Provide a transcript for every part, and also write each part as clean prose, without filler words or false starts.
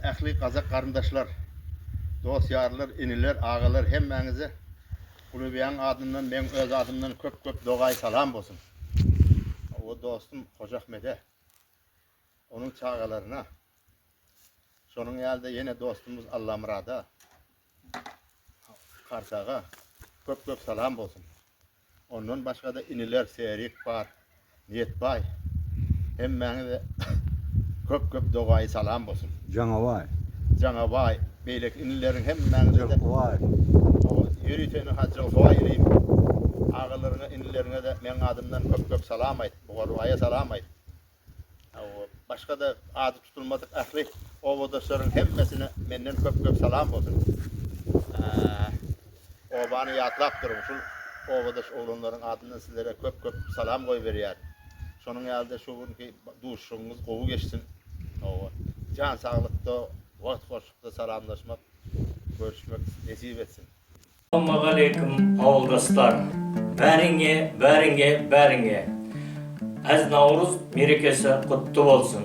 Ähli Kazak karındaşlar, dost yarlar, iniler, ağalar hemmenize Kulubiyan adından, ben öz adımdan köp doğay salam olsun. O dostum Hoca Ahmet'e, onun çağalarına, sonun yerde yine dostumuz Allah Murada, Kartağa köp salam olsun. Onun başka da iniler, Serik var, Niyet Bay, hemmenize köp doğay salam olsun. Canavay, beylek inilerin hemmenize de yürüteni hacı faileyim. Ağalarına, inilerine de men adımdan köp salam ayt. Buğarvaya salam ayt. Başka da adı tutulmadık ahli ovadaşların hemmesine menden köp salam olsun. Obanı yatlap durmuşul. Ovadaş oğlanların adından sizlere köp salam koy veriyor. Sonun yerde şu ki duşunuz kovu geçsin. Can sağlıkta, vakit boşlukta salamlaşmak, görüşmek nasip etsin. Assalamu alaikum avuldaşlar. Bäriňe. Az Navruz merekesi kutlu bolsun.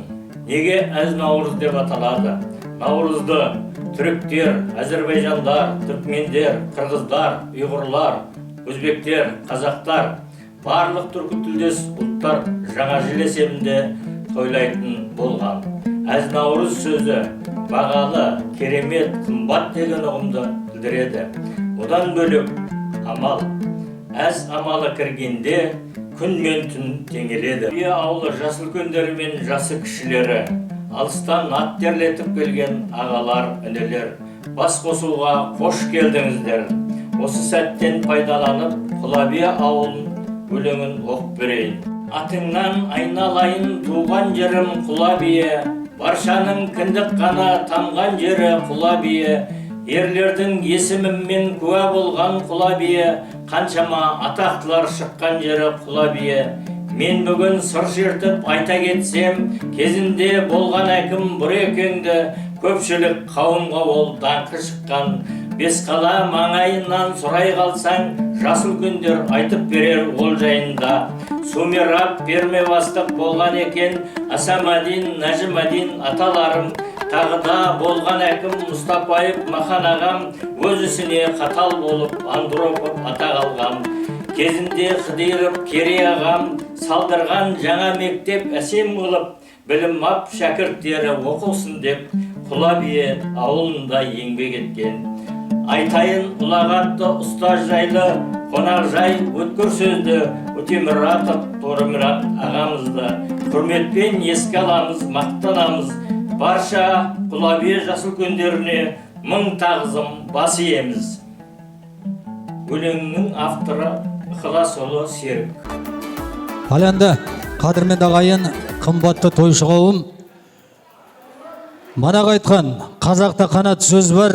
Nege Az Navruz dep atalady? Navruzda Türkler, Azerbaycanlar, Türkmenler, Kırgızlar, Uygurlar, Özbekler, Kazaklar, barlyk türkü tildes ultlar жаңа жыл esebinde toylaytyn bolgan. Az Navruz sözü bagaly, keremet, kymbat degen ugumdy bildiredi. Odan bölük amal. Az amala kirgende kun men tün teňeledi. Bir awly jasıl könderi men jasy kişileri, alystan at terletip gelgen agalar, öneler, bas kosuga hoş geldiňizler. Osu sätten paydalanyp Kulabiya awulun öleňin okup bereýin. Atyňdan aynalayın tuğan jerim Kulabiya, barşanyň kindik gana tamgan jeri Kulabiya. Erlerдің есіміммен күә болған Кулабия, қаншама атақтылар шыққан жері Кулабия. Мен бүгін сыр шертіп айта кетсем, кезінде болған әкім бір екенді, көпшілік қауымға ол даңқы шыққан. Бесқала маңайынан сұрай қалсаң, жасыл күндер айтып берер ол жайында. Сумерап пермебастық болған екен, Асамадин, Нажимадин аталарым. Тағыда болған әкім Мустапаев Махан ағам өз ісіне қатал болып Андропов атақ алған. Кезінде Қыдырып Керей ағам салдырған жаңа мектеп әсем қылып, білім ап шәкірттері оқылсын деп Кулабия ауылында еңбек еткен. Айтайын ұлағатты ұстаз жайлы, қонақ жай өткір сөзді Өтеміратов Торымират ағамызды құрметпен еске аламыз, мақтанамыз. Барша Кулабия жасыл көндеріне мың тағзым бас иеміз. Өлеңнің авторы Ықыласұлы Серік. Ал енді қадірменді ағайын, қымбатты тойшы қауым, манағы айтқан қазақта қанат сөз бар.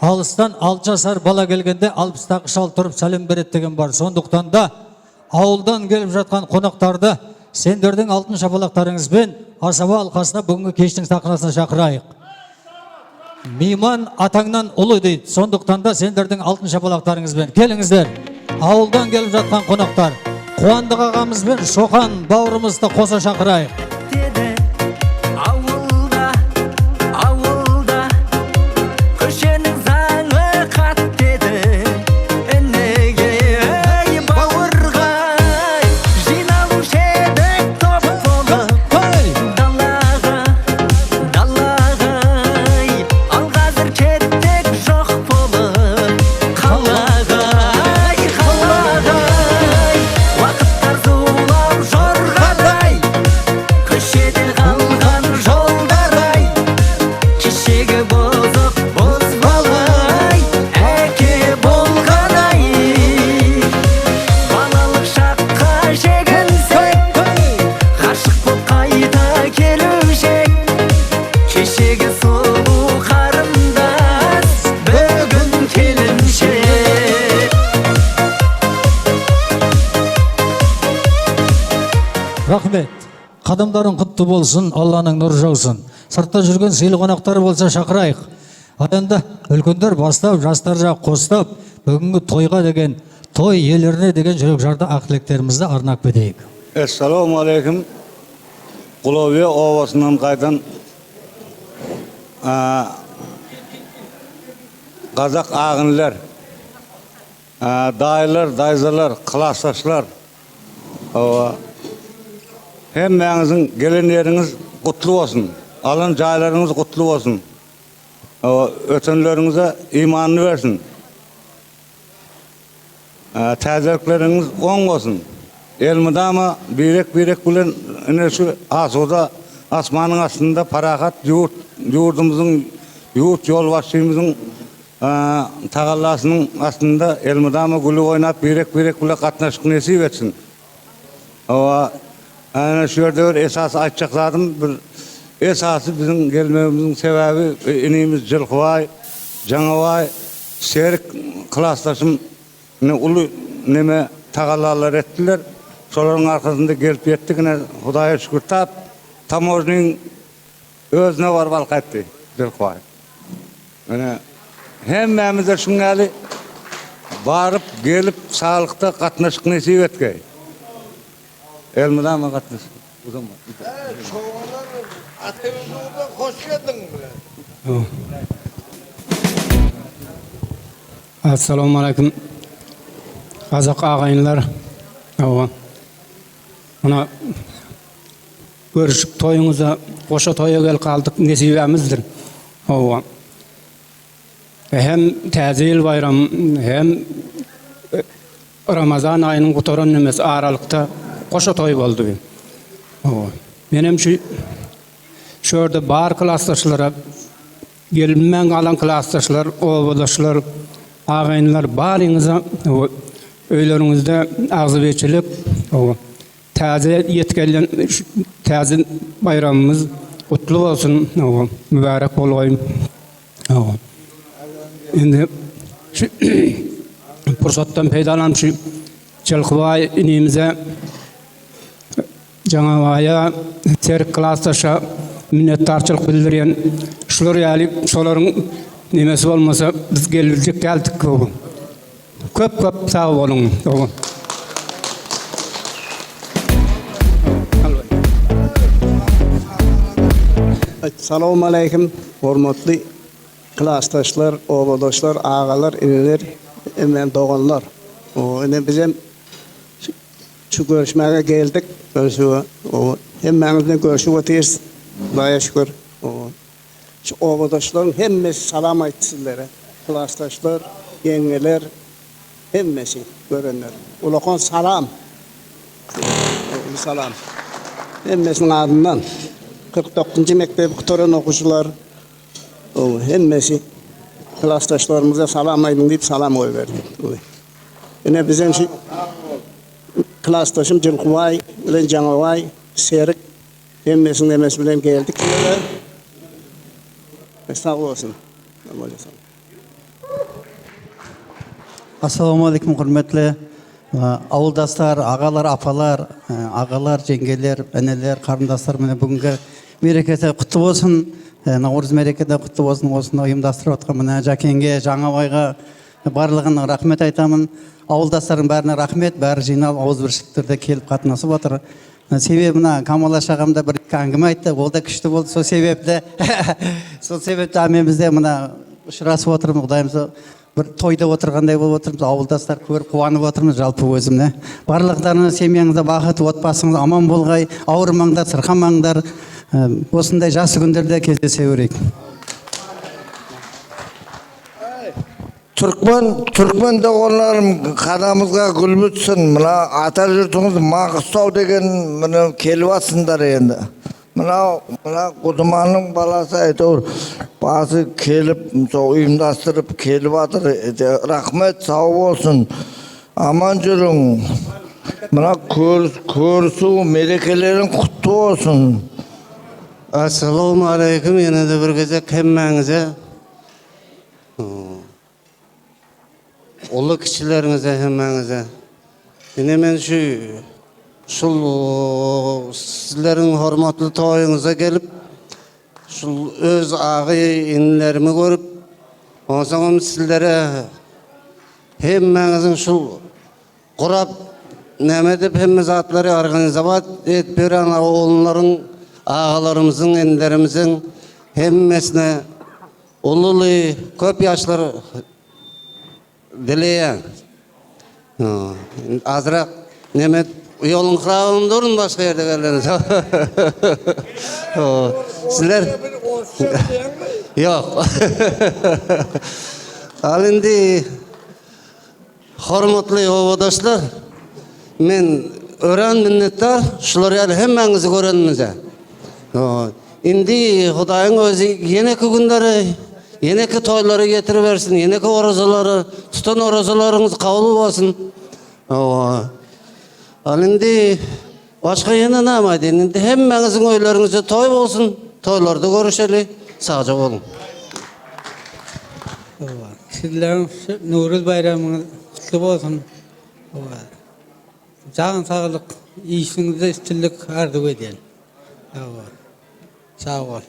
Алыстан 6 жасар бала келгенде 60-тағы шал тұрып сәлем береді деген бар. Сондықтан да ауылдан келіп жатқан қонақтарды сендердің алтын шапалақтарыңызбен асаба алқасына бүгінгі кештің сахнасына шақырайық. Мейман атаңнан ұлы дейді. Сондықтан да сендердің алтын шапалақтарыңызбен келіңіздер. Ауылдан келіп жатқан қонақтар Қуандық ағамызбен Шоқан бауырымызды қоса шақырайық. Рахмет. Қадамдарың құтты болсын, Алланың нұры жаусын. Сыртта жүрген сыйлы қонақтар болса шақырайық. Енді үлкендер бастап, жастар жақ қостап, бүгінгі тойға деген, той елеріне деген жүрек жарды ақ-тілектерімізді арнап кетейік. Assalamu alaikum. Kulabiya ovasından qaydan Kazak ağınlar, dayılar, dayızalar, klastaşlar, hemmenizin gelenleriniz kutlu olsun. Alın caylarınız kutlu olsun. Ötenlerinize imanını versin. Təzəlikləriniz on olsun. Elmidama birek bilen şu asuda asmanın aslında parahat yurdumuzun yurt yolbaşçımızın tağallasının aslında elmidama gülü oynap birek bile katnaşık nesip etsin. Yani şu yerde bir esas açacak zaten bir esası bizim gelmemizin sebebi inimiz Jılkıvay, Janavay, Serik klastaşım ne ulu neme tağallalar ettiler. Soların arkasında gelip yettik ne Hudaya şükür tam orijinin özüne var balk etti Jılkıvay. Yani hemmemize şungali varıp gelip sağlıkta katnaşık nesip etkey. Elmidama katnaşık. Uzun var. Çoğunlar atemizde hoş geldin. Assalamu alaikum. Kazak ağayınlar. Ana görüşük toyunuza, koşa toya gel kaldık nesibemizdir. Hem Tazil bayram hem Ramazan ayının kutoran nemesi aralıkta koşa toy oldu. Benim şu orada bar klastaşlara gelmen kalan klastaşlar, oğulaşlar, ağayınlar barınıza öylerinizde ağzıbeçilik taze yetkililer taze bayramımız kutlu olsun, mübarek olayım. Şimdi şu fırsattan faydalanıp şu Jılkıvay inimize Janavaya Serik klastaşa minnettarçılık bildiriyen şular yani şoların nimesi olmasa biz geldik. Köp sağ olun. Assalamu alaikum, hormatly klastaşlar, oğuldaşlar, ağalar, ineler, hemen doğanlar. Ene bizim şu görüşmeye geldik. Hemen görüşüp öteyiz. Allah'a şükür. Şu oğuldaşların hemmesi salam aytı sizlere. Klastaşlar, yengeler, hemmesi görenler. Ulakon salam. Salam. Hemmesinin adından. 49. mektep kutoran okuşular. Hemmesi klastaşlarımıza salam aydın deyip salam oy verdi. Yine bizim şu klastaşım Jılkıvay, Janavay, Serik hemmesinin demesi bilen geldik. Sağ olasın. Assalamu alaikum hürmetli avuldaşlar, ağalar, apalar, ağalar, jengeler, eneler, karındaşlar mene bugünkü merekete kutlu olsun. Navruz merekete kutlu olsun. Osunda uyumdastırып atқан мына Жакенге, Жаңабайға барлығына рахмет айтамын. Ауылдастардың бәріне рахмет, бәрі жиналып ауызбіршіліктерде келіп қатынасып отыр. Себебі мына Камала шағамда бір әңгіме айтты, ол да күшті болды. Сол себепті әмемізде мына ұшырасып отырмыз, Құдайымыз бір тойда отырғандай болып отырмыз, ауылдастар көріп қуанып отырмыз жалпы өзім. Барлықтарыңыз семьяңызда бақыт, отбасыңыз аман болғай, ауырмаңдар, сырқамаңдар. Осындай жасы күндерде кездесе берейік. Türkmen doğanlarım kadamızga gül bütsün. Mına ata yurtumuz Mağıstau degen mına kelip atsınlar endi. Mına Kudumanın balası aytır. Bazı kelip uyumdastırıp kelip atır. Rahmet sağ olsun. Aman жүрün. Mına körüsü merekelerin kutlu olsun. Assalamu alaikum. Yine de bir gezek hemmenize. Ulu kişilerinize hemmenize. Yine men şul sizlerin hormatlı toyunuza gelip şul öz ağı inlerimi görüp ondan sizlere hemmenizin şul kurap neme dep hemme zatları organizavat et beren oğulların ağalarımızın inlerimizin Hemmesine ululu köp yaşlar dileyen. Azırak nemet yolun kırağını durun başka yerde geliniz. Sizler yok. Al indi hormatly ovadaşlar, men ören minnettar, şular ýaly hemmeňizi görenimize. Indi Hudaýyň özü ýeneki günleri, ýeneki toýlary getirip bersin, ýeneki orazalary, tutan orazalaryňyz kabul bolsun. Al indi başka ýene näme aýdyn? Indi hemmeňiziň öýleriňizde toý bolsun, toýlarda görüşeli, sagja bolun. Sizlerin Nuruz bayramınız kutlu olsun. Can sağlık, işinizde üstünlük arzu edelim. Sağ ol.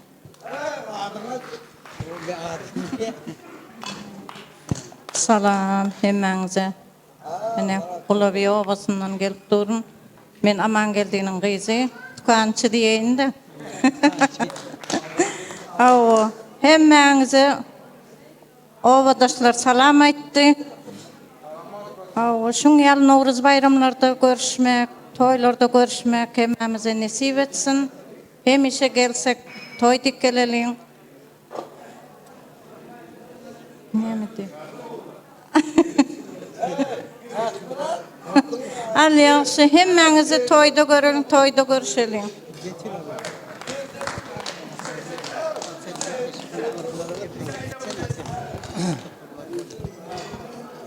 Salam hemmeňize. Ene Kulabi obasından gelip durun. Men aman geldiğinin gyzy, tukançy diýeň de. Hemmeňize obadaşlar salam aýtdy. Şuň ýaly Nowruz bayramlarda görüşmek, toýlarda görüşmek hemmemize nesip etsin. Hemişe gelsek toýdyk geleliň. Näme Al ýaşy hemmeňizi toýda göreliň, toýda görüşeliň.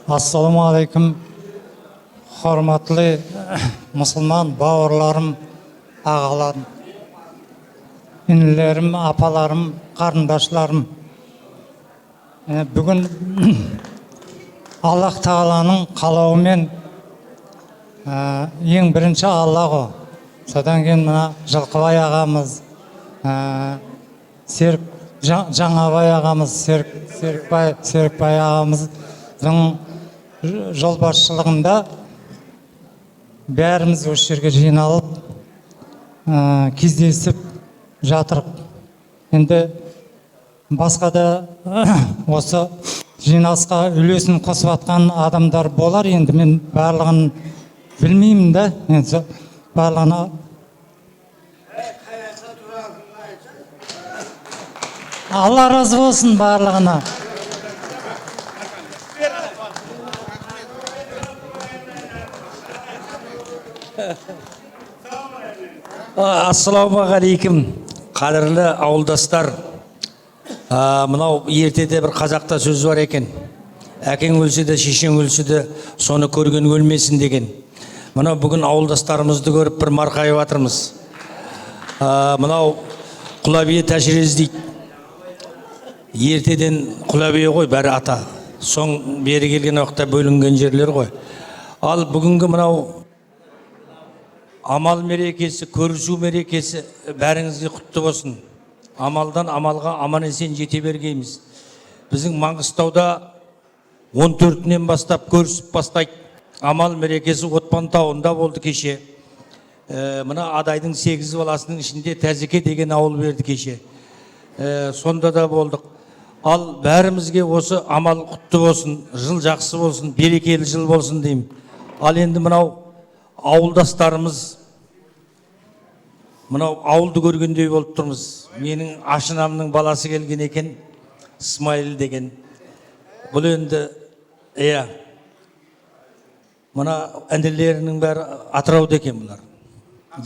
Assalamu alaikum. Hormatly musulman bawurlarym, agalarym, inlerim, apalarym, garyndaşlarym. Bugün Allah Taalanyň kalawy men ýeň birinçi Allah. Sodan keyin mına Jylkybay agamyz, Serk Jaňabay agamyz, Serkbay agamyzyň jol başçylygynda bärimiz oş ýerge jynalyp kizdesip jatyryk. Endi başga da осы жиналысқа үлесін қосып атқан адамдар болар, енді мен барлығын білмеймін да, енді барлығына Алла разы болсын барлығына. Ассалаумағалейкум, қадірлі ауылдастар. Мынау ертеде бір қазақта сөз бар екен. Әкең өлсе де, шешең өлсе де, соны көрген өлмесін деген. Мынау бүгін ауылдастарымызды көріп бір марқайып жатырмыз. Мынау Құлабие тәшірез дейді. Ертеден Құлабие ғой, бәрі ата. Соң бері келген уақытта бөлінген жерлер ғой. Ал бүгінгі мынау амал мерекесі, көрісу мерекесі бәріңізге құтты болсын. Амалдан амалға аман есен жете бергейміз. Біздің Маңғыстауда 14-нен бастап көрісіп бастайды. Амал мерекесі Отпан тауында болды кеше. Мына Адайдың 8 баласының ішінде Тәзеке деген ауыл берді кеше. Сонда да болдық. Ал бәрімізге осы амал құтты болсын, жыл жақсы болсын, берекелі жыл болсын деймін. Ал енді мынау ауылдастарымыз, мынау ауылды көргендей болып тұрмыз. Менің ашынамның баласы келген екен, Исмайыл деген. Бұл енді, мына әнділерінің бәрі Атырауда екен бұлар.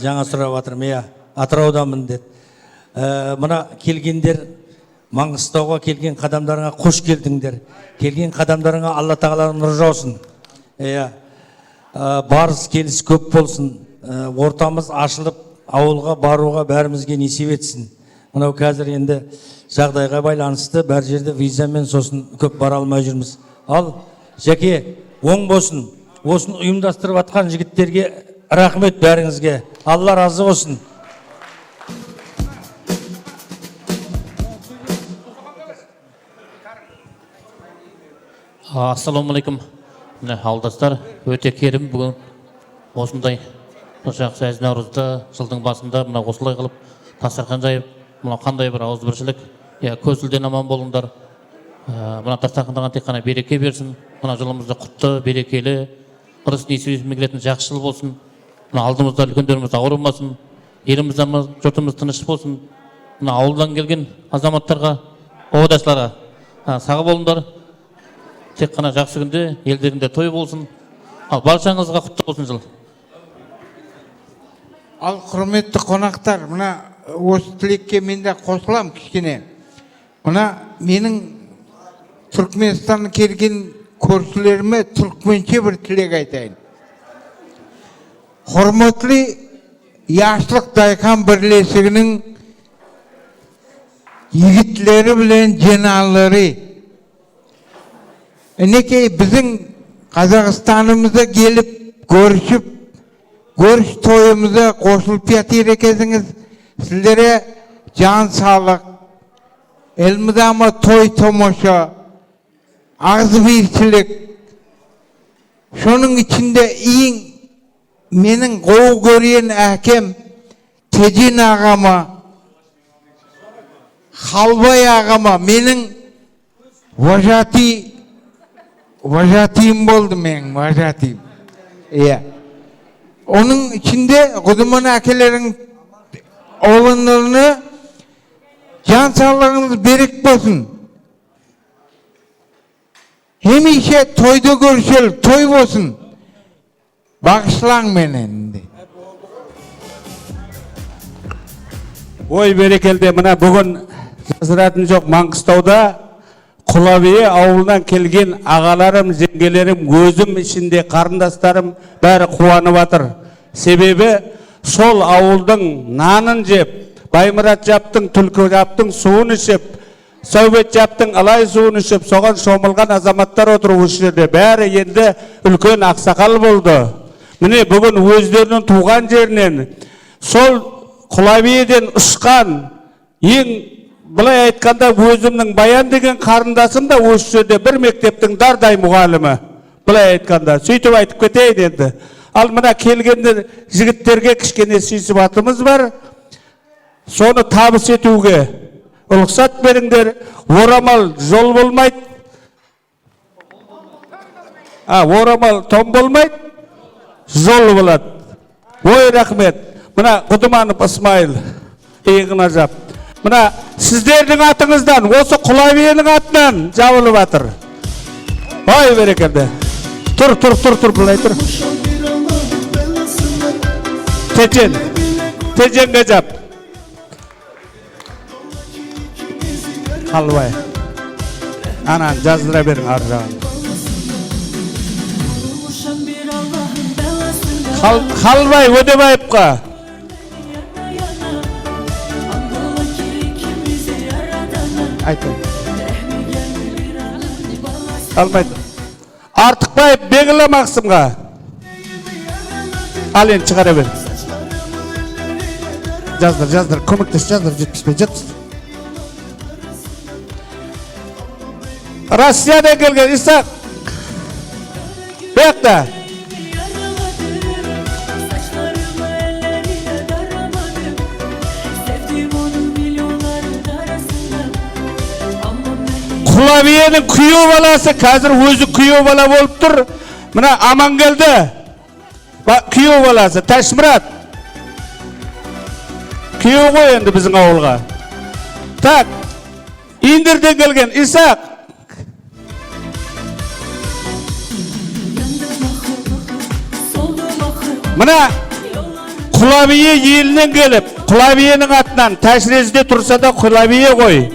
Жаңа сұрап атырым, Атыраудамын деді. Мына келгендер, Маңғыстауға келген қадамдарыңа қош келдіңдер. Келген қадамдарыңа Алла Тағала нұр жаусын. Барыс келіс көп болсын. Ортамыз ашылып, ауылға баруға бәрімізге несіп етсін. Мынау қазір енді жағдайға байланысты бәр жерде визамен сосын көп бара алмай жүрміз. Ал жәке оң болсын. Осын ұйымдастырып атқан жігіттерге рахмет бәріңізге. Алла разы болсын. Ассаламалейкум. Ауылдастар, өте керім бүгін осындай жақсы Наурызда жылдың басында мына осылай қылып дастархан жайып, мына қандай бір ауызбіршілік көзілден аман болыңдар. Мына дастархандағы тек қана береке берсін. Мына жылымызда құтты, берекелі, ырыс несібесімен келетін жақсы жыл болсын. Мына алдымызда үлкендеріміз ауырмасын. Еліміз жұртымыз тыныш болсын. Мына ауылдан келген азаматтарға, одашыларға сау болыңдар. Тек қана жақсы күнде елдерінде той болсын. Ал баршаңызға құтты болсын жыл. Ал құрметті қонақтар, мына осы тілекке мен де қосылам кішкене. Мына менің Түркменстаннан келген көршілеріме түркменше бір тілек айтайын. Құрметті Яшылық Дайқан бірлестігінің егітлері білен жиналылары. Энекей біздің Қазақстанымызда келіп көрішіп, көріш тойымызда қосылып жатыр екенсіңіз. Сіздерге жан саулық, еліміздегі той томаша, ağzı birçilik. Şunun içinde iyi menin qoğu görüyen әкем Tecin ağama, Halvay ağama, menin vajatiyim boldu men, vajatiyim. Onun içinde kudumun akelerin oğlanlarını can sağlığınız berek bolsun. Hemişe toyda görüşelim, toy olsun. Bağışlan menen. Ой берекелде, мына бүгін жасыратыны жоқ, Маңғыстауда Құлабие ауылынан келген ағаларым, жеңгелерім, өзім ішінде қарындастарым бәрі қуанып жатыр. Себебі сол ауылдың нанын жеп, Баймұрат жаптың, Түлкі жаптың суын ішіп, Сәубет жаптың алай суын ішіп, соған шомылған азаматтар отыр осы жерде. Бәрі енді үлкен ақсақал болды. Міне бүгін өздерінің туған жерінен сол Құлабиеден ұшқан, ең былай айтқанда өзімнің Баян деген қарындасым да осы жерде бір мектептің дардай мұғалімі. Былай айтқанда сөйтіп айтып кетейін енді. Ал мына келгенде жігіттерге кішкене сүйсібатымыз бар. Соны табыс етуге рұқсат беріңдер. Орамал жол болмайды. Орамал том болмайды. Жол болады. Ой, рахмет. Мына Құдыманов Исмайыл, иығына жап. Мына сіздердің атыңыздан, осы Құлабиенің атынан жабылып жатыр. Ой, берекелді. Тұр, былай тұр. Теженге жап. Қалбай. Анан жаздыра берің ар жағын. Қалбай Өдебаевқа. Айтын. Алмайды. Артықбаев Бегілі Мақсымға. Ал енді шығара бер. Жаздыр, көмектес, жаздыр, жетпіспей, жетпіспей. Россиядан келген Исақ. Бекті. Құлабиенің күйеу баласы, қазір өзі күйеу бала болып тұр. Мына Амангелді. Күйеу баласы, Ташмұрат. Күйеу ғой енді біздің ауылға. Так, Индерден келген Исақ. Мына Құлабие елінен келіп, Құлабиенің атынан Ташрезде тұрса да Құлабие ғой.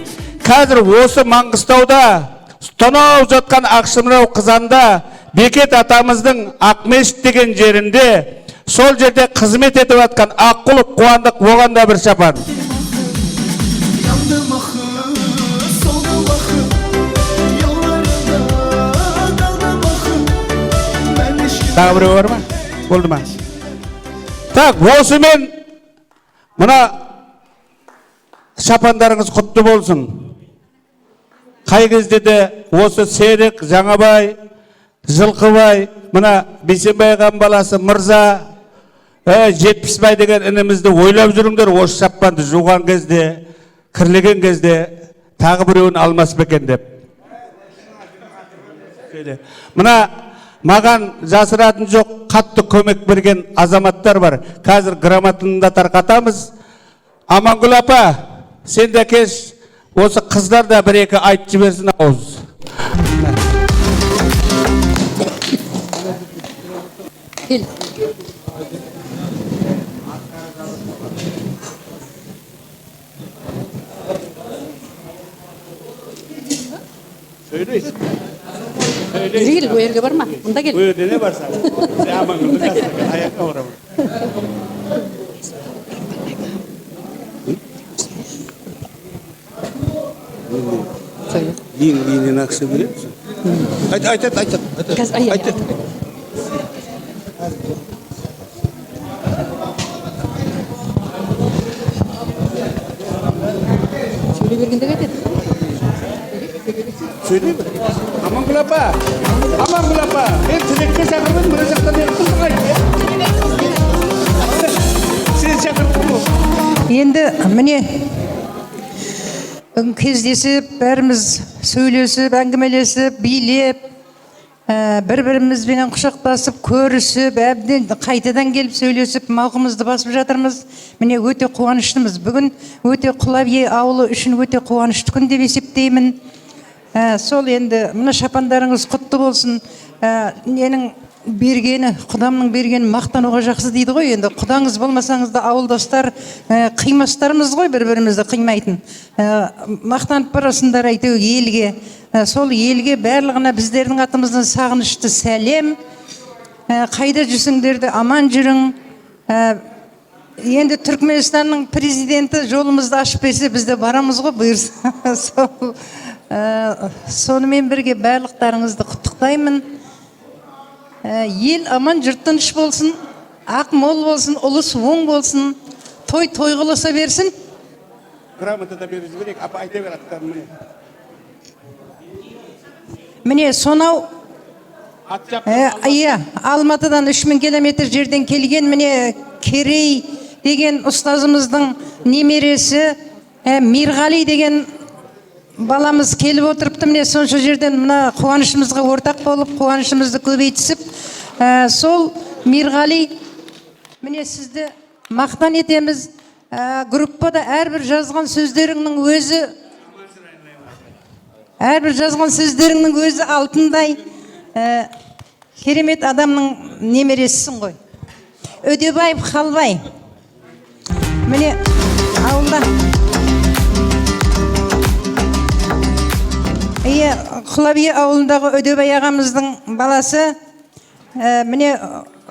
Қазір осы Маңғыстауда тонау жатқан Ақшымырау Қызанда Бекет атамыздың Ақмешіт деген жерінде сол жерде қызмет етіп жатқан Аққұлов Қуандық оғанда бір шапан. Тағы біреу бар ма? Болды ма? Так, осымен мына шапандарыңыз құтты болсын. Қай кезде де осы Серік, Жаңабай, Жылқыбай, мына Бейсенбай ағам баласы Мырза, Жетпісбай деген інімізді ойлап жүріңдер. Осы шапанды жуған кезде, кірлеген кезде тағы біреуін алмас бекен деп. Мына маған жасыратын жоқ, қатты көмек берген азаматтар бар. Қазір грамотаны да тарқатамыз. Амангүл апа, сен де кеш, осы қыздар да бір-екі айтып жіберсін ауыз. Кел. Söyleysin. Gel, bu yerge barma. Bunda gel. Bu yerde ne varsa. Sen Amangül'ün kasına ayakta uğrama. Söyle. Dinin aksı biliyor musun? Ayt. Kız ay. Söyle bir günde getir. Söyleyeyim mi? Amangül apa? Ben tilekte çakırdım, bana çakırdım. Sen çakırdın mı? Енді міне кездесіп, бәріміз сөйлесіп, әңгімелесіп, билеп, бір-бірімізбен құшақтасып, көрісіп, әбден қайтадан келіп сөйлесіп, мауқымызды басып жатырмыз. Міне өте қуаныштымыз. Бүгін өте Құлабие ауылы үшін өте қуанышты күн деп есептеймін. Сол енді мына шапандарыңыз құтты болсын. Ненің бергені, Құдамның бергені мақтануға жақсы дейді ғой. Енді Құдаңыз болмасаңыз да ауылдастар қимастарымыз ғой, бір-бірімізді қимайтын. Мақтанып барасыңдар әйтеуір елге. Сол елге барлығына біздердің атымыздан сағынышты сәлем. Қайда жүрсіңдер де аман жүрің. Енді Түркменстанның президенті жолымызды ашып берсе, біз де барамыз ғой, бұйырса. Сонымен бірге барлықтарыңызды құттықтаймын. Ел аман, жұрт тыныш болсын, ақ мол болсын, ұлыс оң болсын, той қылыса берсін. Грамота да беріп жіберейік, апа айта бер аттарын міне. Міне сонау Алматыдан 3000 километр жерден келген міне Керей деген ұстазымыздың немересі Мирғали деген баламыз келіп отырыпты. Міне сонша жерден мына қуанышымызға ортақ болып, қуанышымызды көбейтісіп, сол Мирғали, міне сізді мақтан етеміз. Группада әрбір жазған сөздеріңнің өзі алтындай. Керемет адамның немересісің ғой. Өдебаев Халбай. Міне ауылда Құлабие ауылындағы Өдебай ағамыздың баласы. Міне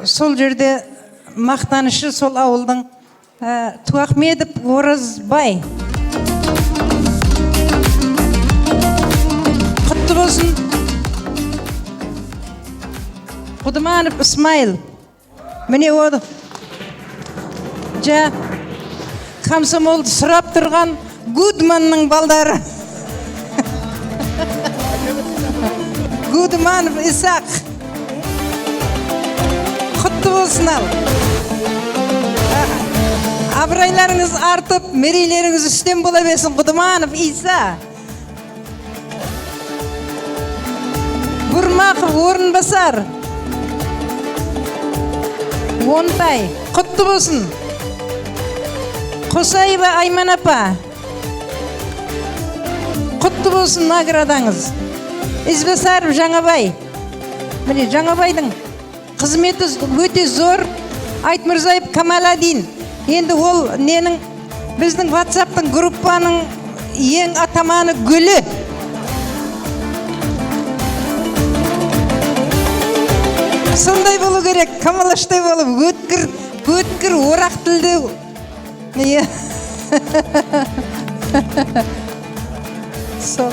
сол жерде мақтанышы сол ауылдың Туахмедов Оразбай. Құтты болсын. Құдыманов Исмаил. Міне оды комсомолды сұрап тұрған Гудманның балдары. Гудманов Исақ. Құтты болсын ал. Абырайларыңыз артып, мерейлеріңіз үстем бола берсін. Гудманов Иса. Бурмақов Орынбасар. Онтай. Құтты болсын. Қосаева Айман апа. Құтты болсын наградаңыз. Ізбасаров Жаңабай. Міне Жаңабайдың қызметі өте зор. Айтмырзаев Камаладин. Енді ол ненің біздің WhatsApp-тың группаның ең атаманы гүлі. Сондай болу керек, Камалаштай болып, өткір, орақ тілді. Сол.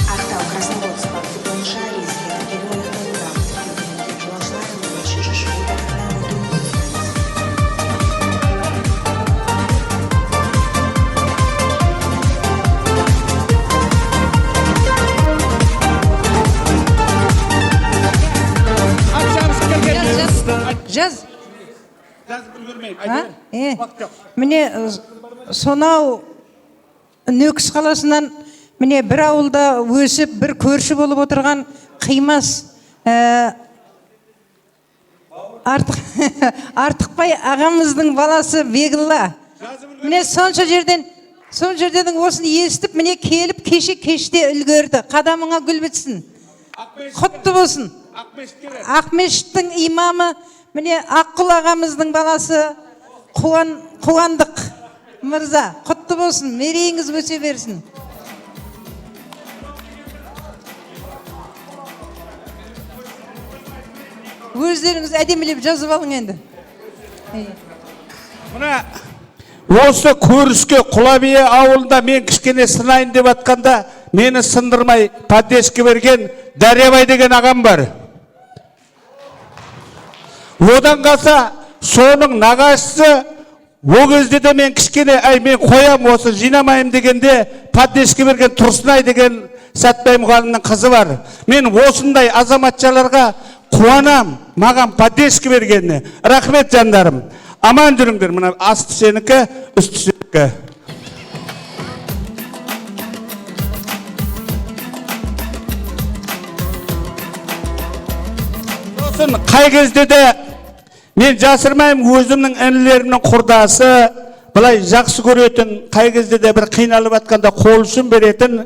Ақтау Красногорск бағыты бойынша рейстер геройлық тойындағы тіркелген жолаушылар 13-ші шоудан Міне сонау Нөкіс қаласынан міне бір ауылда өсіп, бір көрші болып отырған Қимас Артықбай ағамыздың баласы Бегілла. Міне сонша жерден осыны естіп, міне келіп кеште үлгерді. Қадамыңа гүл бітсін. Құтты болсын. Ақмешіттің имамы, міне Аққұл ағамыздың баласы Қуандық мырза. Құтты болсын, мерейіңіз өсе берсін. Өздеріңіз әдемілеп жазып алың енді. Мына осы көріске Құлабие ауылында мен кішкене сынайын деп атқанда, мені сындырмай поддержка берген Дарябай деген ағам бар. Одан қалса соның нағашысы о кезде де мен кішкене мен қоям осы жинамайым дегенде поддержка берген Тұрсынай деген Сәтбай мұғалімнің қызы бар. Мен осындай азаматшаларға қуанам, маған поддержка бергеніне. Рахмет жандарым. Аман жүріңдер. Мына асты сенікі, үсті сенікі. Сосын қай кезде де мен жасырмаймын, өзімнің інілерімнің құрдасы, былай жақсы көретін, қай кезде де бір қиналып атқанда қол ұшын беретін,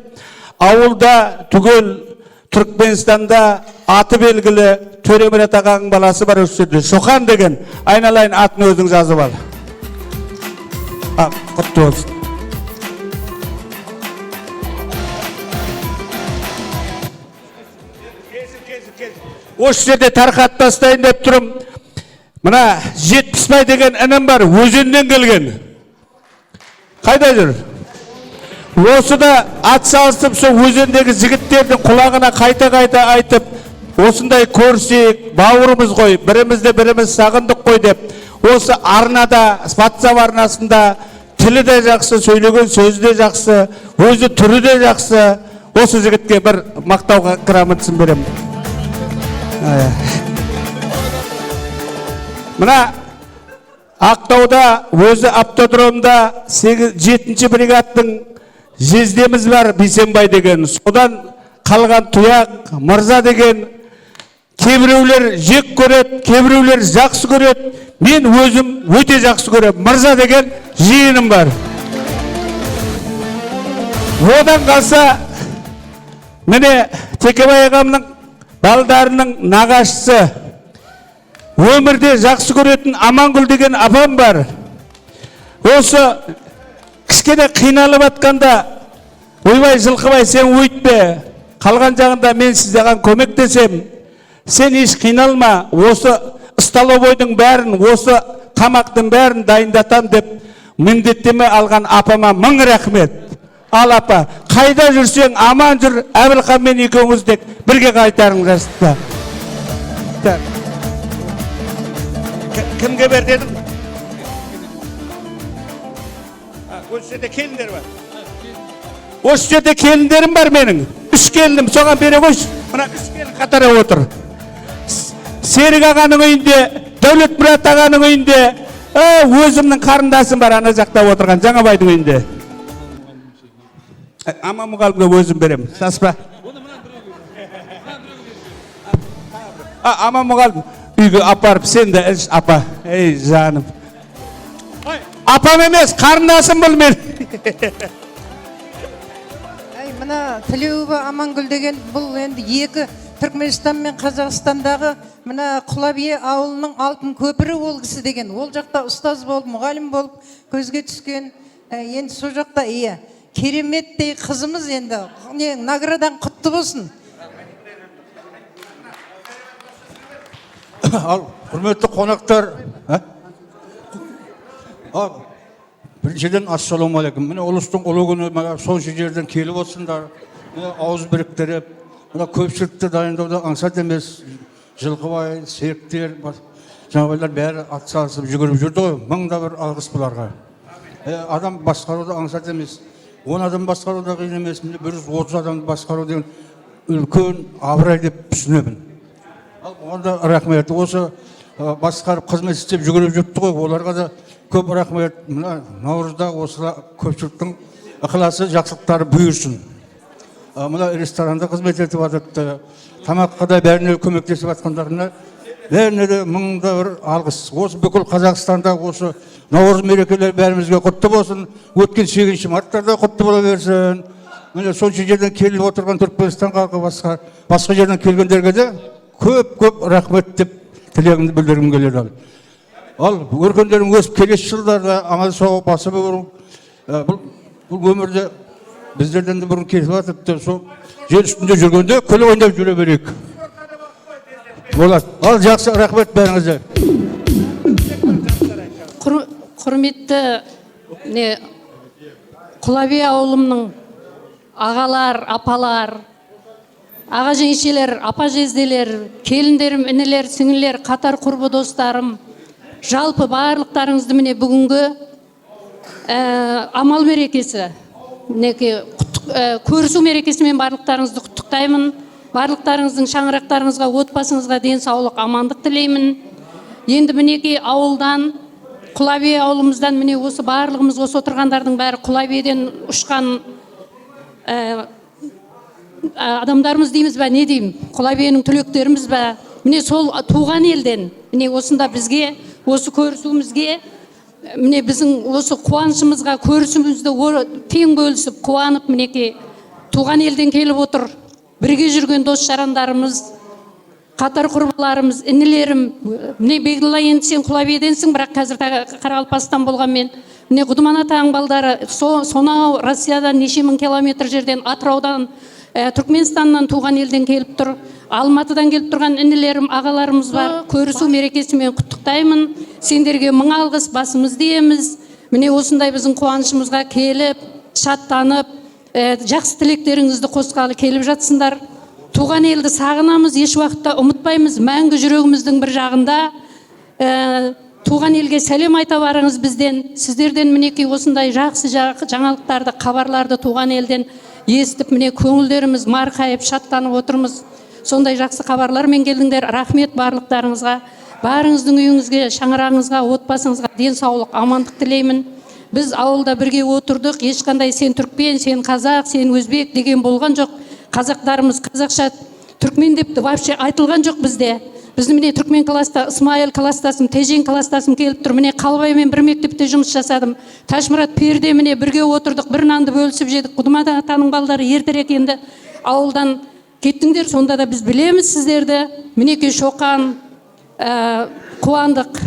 ауылда түгел Түркменстанда аты белгілі Төремұрат ағаның баласы бар өсірді. Шоқан деген, айналайын атын өзің жазып ал. Құтты болсын. Осы жерде тарқат тастайын деп тұрым. Мына Жетпісбай деген інім бар, өзеннен келген. Қайда жүр? Осы да ат салысып, сол өзендегі жігіттердің құлағына қайта-қайта айтып, осындай көрсек, бауырымыз ғой, біріміз сағындық қой деп, осы арнада, WhatsApp арнасында тілі де жақсы, сөйлеген сөзі де жақсы, өзі түрі де жақсы, осы жігітке бір мақтау грамотасын беремін. Мына Ақтауда, өзі автодромда 7-ші бригадтың жездеміз бар, Бейсенбай деген. Содан қалған Тұяқ Мырза деген. Кейбіреулер жек көреді, кейбіреулер жақсы көреді. Мен өзім өте жақсы көрем. Мырза деген жиенім бар. Одан қалса, міне Текебай ағамның балдарының нағашысы, өмірде жақсы көретін Амангүл деген апам бар. Осы кішкене қиналып атқанда, ойбай Жылқыбай сен өйтпе, қалған жағында мен сіздерге көмектесем, сен еш қиналма, осы столовойдың бәрін, осы тамақтың бәрін дайындатам деп міндеттеме алған апама мың рахмет. Ал апа, қайда жүрсең аман жүр, Әбілхан мен екеуіңіз тек бірге қайтарыңдар. Кімге бер дедің? Осы жерде келіндер бар. Осы жерде келіндерім бар менің. 3 келінім, соған бере қойшы. Мына 3 келін қатара отыр. Серік ағаның үйінде, Дәулетмұрат ағаның үйінде, өзімнің қарындасым бар, ана жақта отырған Жаңабайдың үйінде. Аман мұғалімге өзім берем. Саспа. Аман мұғалім үйге апарып, сен де іш, апа. Ей, жаным. Апам емес, қарындасым бұл мен. Мына Тілеуова Амангүл деген бұл енді екі Түркменстан мен Қазақстандағы мына Құлабие ауылының алтын көпірі ол кісі деген. Ол жақта ұстаз болып, мұғалім болып көзге түскен. Енді сол жақта кереметтей қызымыз енді. Наградан құтты болсын. Ал, құрметті қонақтар, біріншіден ассаламу алейкум. Міне ұлыстың ұлы күні сонша жерден келіп отырсыңдар. Ауыз біріктіріп, көпшілікті дайындауда аңсат емес. Жылқыбай, Серіктер, жаңағылар бәрі атсалысып жүгіріп жүрді ғой. Мыңда бір алғыс бұларға. Адам басқаруды аңсат емес. 10 адам басқаруда қиын емес. 130 адамды басқару деген үлкен абырой деп түсінемін. Онда рахмет. Осы басқарып қызмет істеп жүгіріп жүріпті ғой, оларға да көп рахмет. Мына наурызда осы көпшіліктің ықыласы, жақсылықтары бұйырсын. Мына ресторанда қызмет етіп жатырды, тамаққа да бәріне көмектесіп жатқандарына бәріне де мыңда бір алғыс. Осы бүкіл Қазақстанда осы наурыз мерекелер бәрімізге құтты болсын. Өткен 8 марттарда құтты бола берсін. Міне сол жерден келіп отырған Түркменстан халқы, басқа жерден келгендерге де көп рахмет деп тілегімді білдіргім келеді. Ал өркендерің өсіп келесі жылдарда аман сау басып өру. Бұл өмірде біздерден де бұрын кетіп жатыпты. Сол жер үстінде жүргенде күліп ойнап жүре берейік. Болады. Ал жақсы, рахмет бәріңізге. Құрметті Құлаби ауылымның ағалар, апалар, аға жеңшелер, апа жезделер, келіндерім, інілер, сіңілер, қатар құрбы достарым, жалпы барлықтарыңызды міне бүгінгі амал мерекесі, көрісу мерекесімен барлықтарыңызды құттықтаймын. Барлықтарыңыздың шаңырақтарыңызға, отбасыңызға денсаулық, амандық тілеймін. Енді мінеки ауылдан, Құлаби ауылымыздан міне осы барлығымыз осы отырғандардың бәрі Құлабиден ұшқан адамдарымыз дейміз бә, не деймін, Құлабиенің түлектеріміз бә, міне сол туған елден, міне осында бізге, осы көрісуімізге, міне біздің осы қуанышымызға, көрісімізді тең бөлісіп, қуанып, мінеки туған елден келіп отыр. Бірге жүрген дос жарандарымыз, қатар құрбыларымыз, інілерім, міне Бегділла, енді сен Құлабиденсің, бірақ қазір Қарақалпастан болғанмен, міне Құдыман атаның балдары, сонау Россиядан неше мың километр жерден, Атыраудан, Түркменстаннан туған елден келіп тұр. Алматыдан келіп тұрған інілерім, ағаларымыз бар. Көрісу мерекесімен құттықтаймын. Сендерге мың алғыс, басымыз дейміз. Міне осындай біздің қуанышымызға келіп, шаттанып, жақсы тілектеріңізді қосқалы келіп жатсындар. Туған елді сағынамыз, еш уақытта ұмытпаймыз. Мәңгі жүрегіміздің бір жағында. Туған елге сәлем айта барыңыз бізден. Сіздерден мінеки осындай жақсы жаңалықтарды, хабарларды туған елден естіп, міне көңілдеріміз марқайып, шаттанып отырмыз. Сондай жақсы хабарлармен келдіңдер. Рахмет барлықтарыңызға. Барыңыздың үйіңізге, шаңырағыңызға, отбасыңызға денсаулық, амандық тілеймін. Біз ауылда бірге отырдық. Ешқандай сен түрікмен, сен қазақ, сен өзбек деген болған жоқ. Қазақтарымыз қазақша түрікмен деп вообще айтылған жоқ бізде. Біздің міне түрікмен класста Исмайыл кластасым, Тежен кластасым келіп тұр. Міне Қалбаймен бір мектепте жұмыс жасадым. Ташмұрат Перде міне бірге отырдық, бір нанды бөлісіп жедік. Құдыман атаның балдары ертерек енді ауылдан кеттіңдер, сонда да біз білеміз сіздерді. Мінеки Шоқан, Қуандық,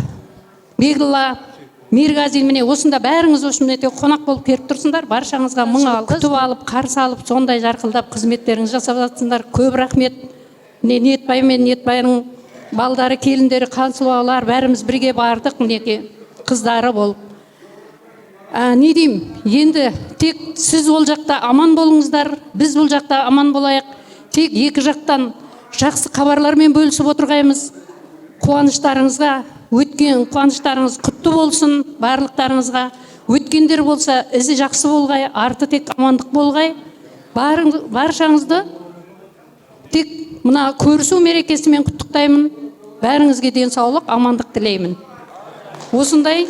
Бегділла, Мирғазин, міне осында бәріңіз осында қонақ болып келіп тұрсыңдар. Баршаңызға мың алғыс, күтіп алып, қарсы алып, сондай жарқылдап қызметтеріңіз жасап жатсыңдар. Көп рахмет. Ниетбай мен Ниетбайның балдары, келіндері, қансұлаулар бәріміз бірге бардық, мінеки қыздары болып. Не деймін, енді тек сіз ол жақта аман болыңыздар, біз бұл жақта аман болайық. Тек екі жақтан жақсы хабарлармен бөлісіп отырғаймыз. Қуаныштарыңызға, өткен қуаныштарыңыз құтты болсын барлықтарыңызға. Өткендер болса, ізі жақсы болғай, арты тек амандық болғай. Баршаңызды тек мына көрісу мерекесімен құттықтаймын. Бәріңізге денсаулық, амандық тілеймін. Осындай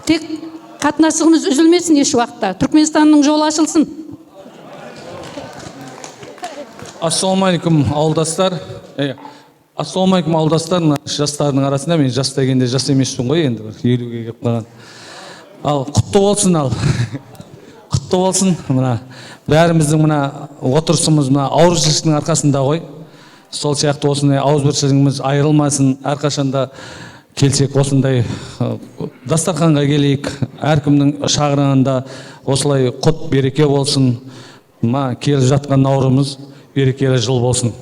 тек қатынасыңыз үзілмесін еш уақытта. Түркменстанның жолы ашылсын. Ассалаумалейкум ауылдастар. Ассалаумалейкум ауылдастар. Жастардың арасында мен жас дегенде жас емеспін ғой, енді бір 50-ге келіп қалған. Ал құтты болсын, ал құтты болсын. Мына бәріміздің мына отырысымыз мына ауызбіршіліктің арқасында ғой. Сол сияқты осындай ауызбіршілігіміз айырылмасын. Әрқашанда келсек осындай дастарханға келейік. Әркімнің шағырағында осылай құт береке болсын. Ма келіп жатқан наурызымыз берекелі жыл болсын.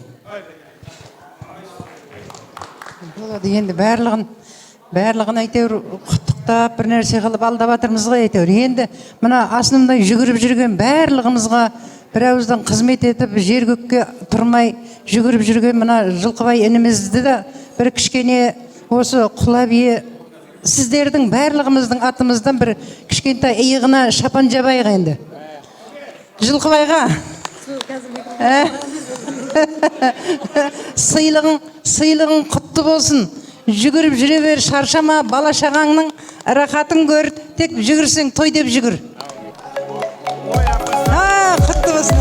Болады, енді барлығын әйтеуір құттықтап, бір нәрсе қылып алдап жатырмыз ғой әйтеуір. Енді мына асынымдай жүгіріп жүрген барлығымызға бір ауыздан қызмет етіп, жер көкке тұрмай жүгіріп жүрген мына Жылқыбай інімізді де бір кішкене осы Құлабие сіздердің барлығымыздың атымыздан бір кішкентай иығына шапан жабайық енді. Жылқыбайға сыйлығың құтты болсын. жүгіріп жүре бер, шаршама, бала шағаңның рахатын көр, тек жүгірсең той деп жүгір. Құтты болсын.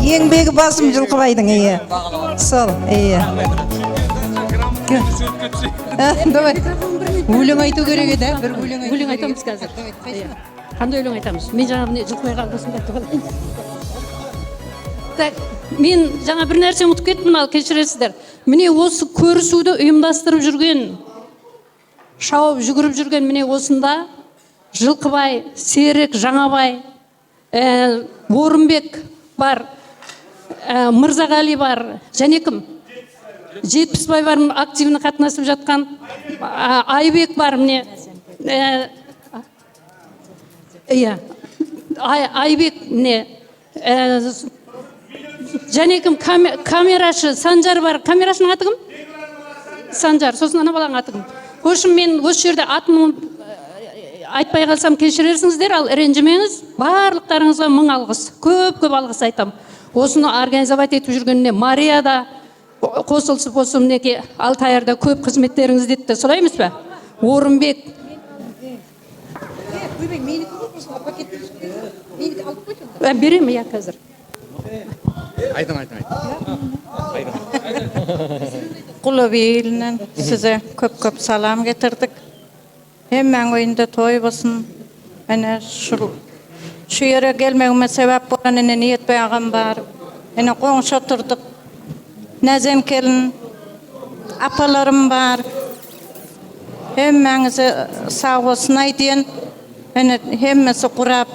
Еңбегі басым Жылқыбайдың, сол, давай, өлең айту керек еді, бір өлең айтамыз қазір. Қандай өлең айтамыз? Мен жаңа Жылқыбайға осында айтып так, мен жаңа бір нәрсе ұмытып кеттім, ал кешіресіздер. Міне осы көрісуді ұйымдастырып жүрген, шауып жүгіріп жүрген міне осында Жылқыбай, Серік, Жаңабай, Орынбек бар, Мырзағали бар, және кім? Жетпісбай бар, активны қатынасып жатқан, Айбек бар, міне. Айбек, міне. Және кім? Камерашы, Санжар бар. Камерашының аты кім? Санжар, сосын ана баланың аты кім? Қошым, мен осы жерде атын айтпай қалсам кешірерсіңіздер, ал ренжімеңіз. Барлықтарыңызға мың алғыс, көп алғыс айтам. Осыны организовать етіп жүргеніне Мария да қосылсып осы мінеке Алтайарда көп қызметтеріңіз детті. Солай емес пе? Орынбек. Берем я қазір. Айтың. Құлаби елінен сізе көп салам кетірдік. Hemen oyunda toy basın. Ene şu yere gelmeme sebep olan ene niyet beyan var. Ene komşu oturduk. Nazem gelin. Apalarım var. Hemmenizi sağ olsun aydiyen. Ene hemmesi kurap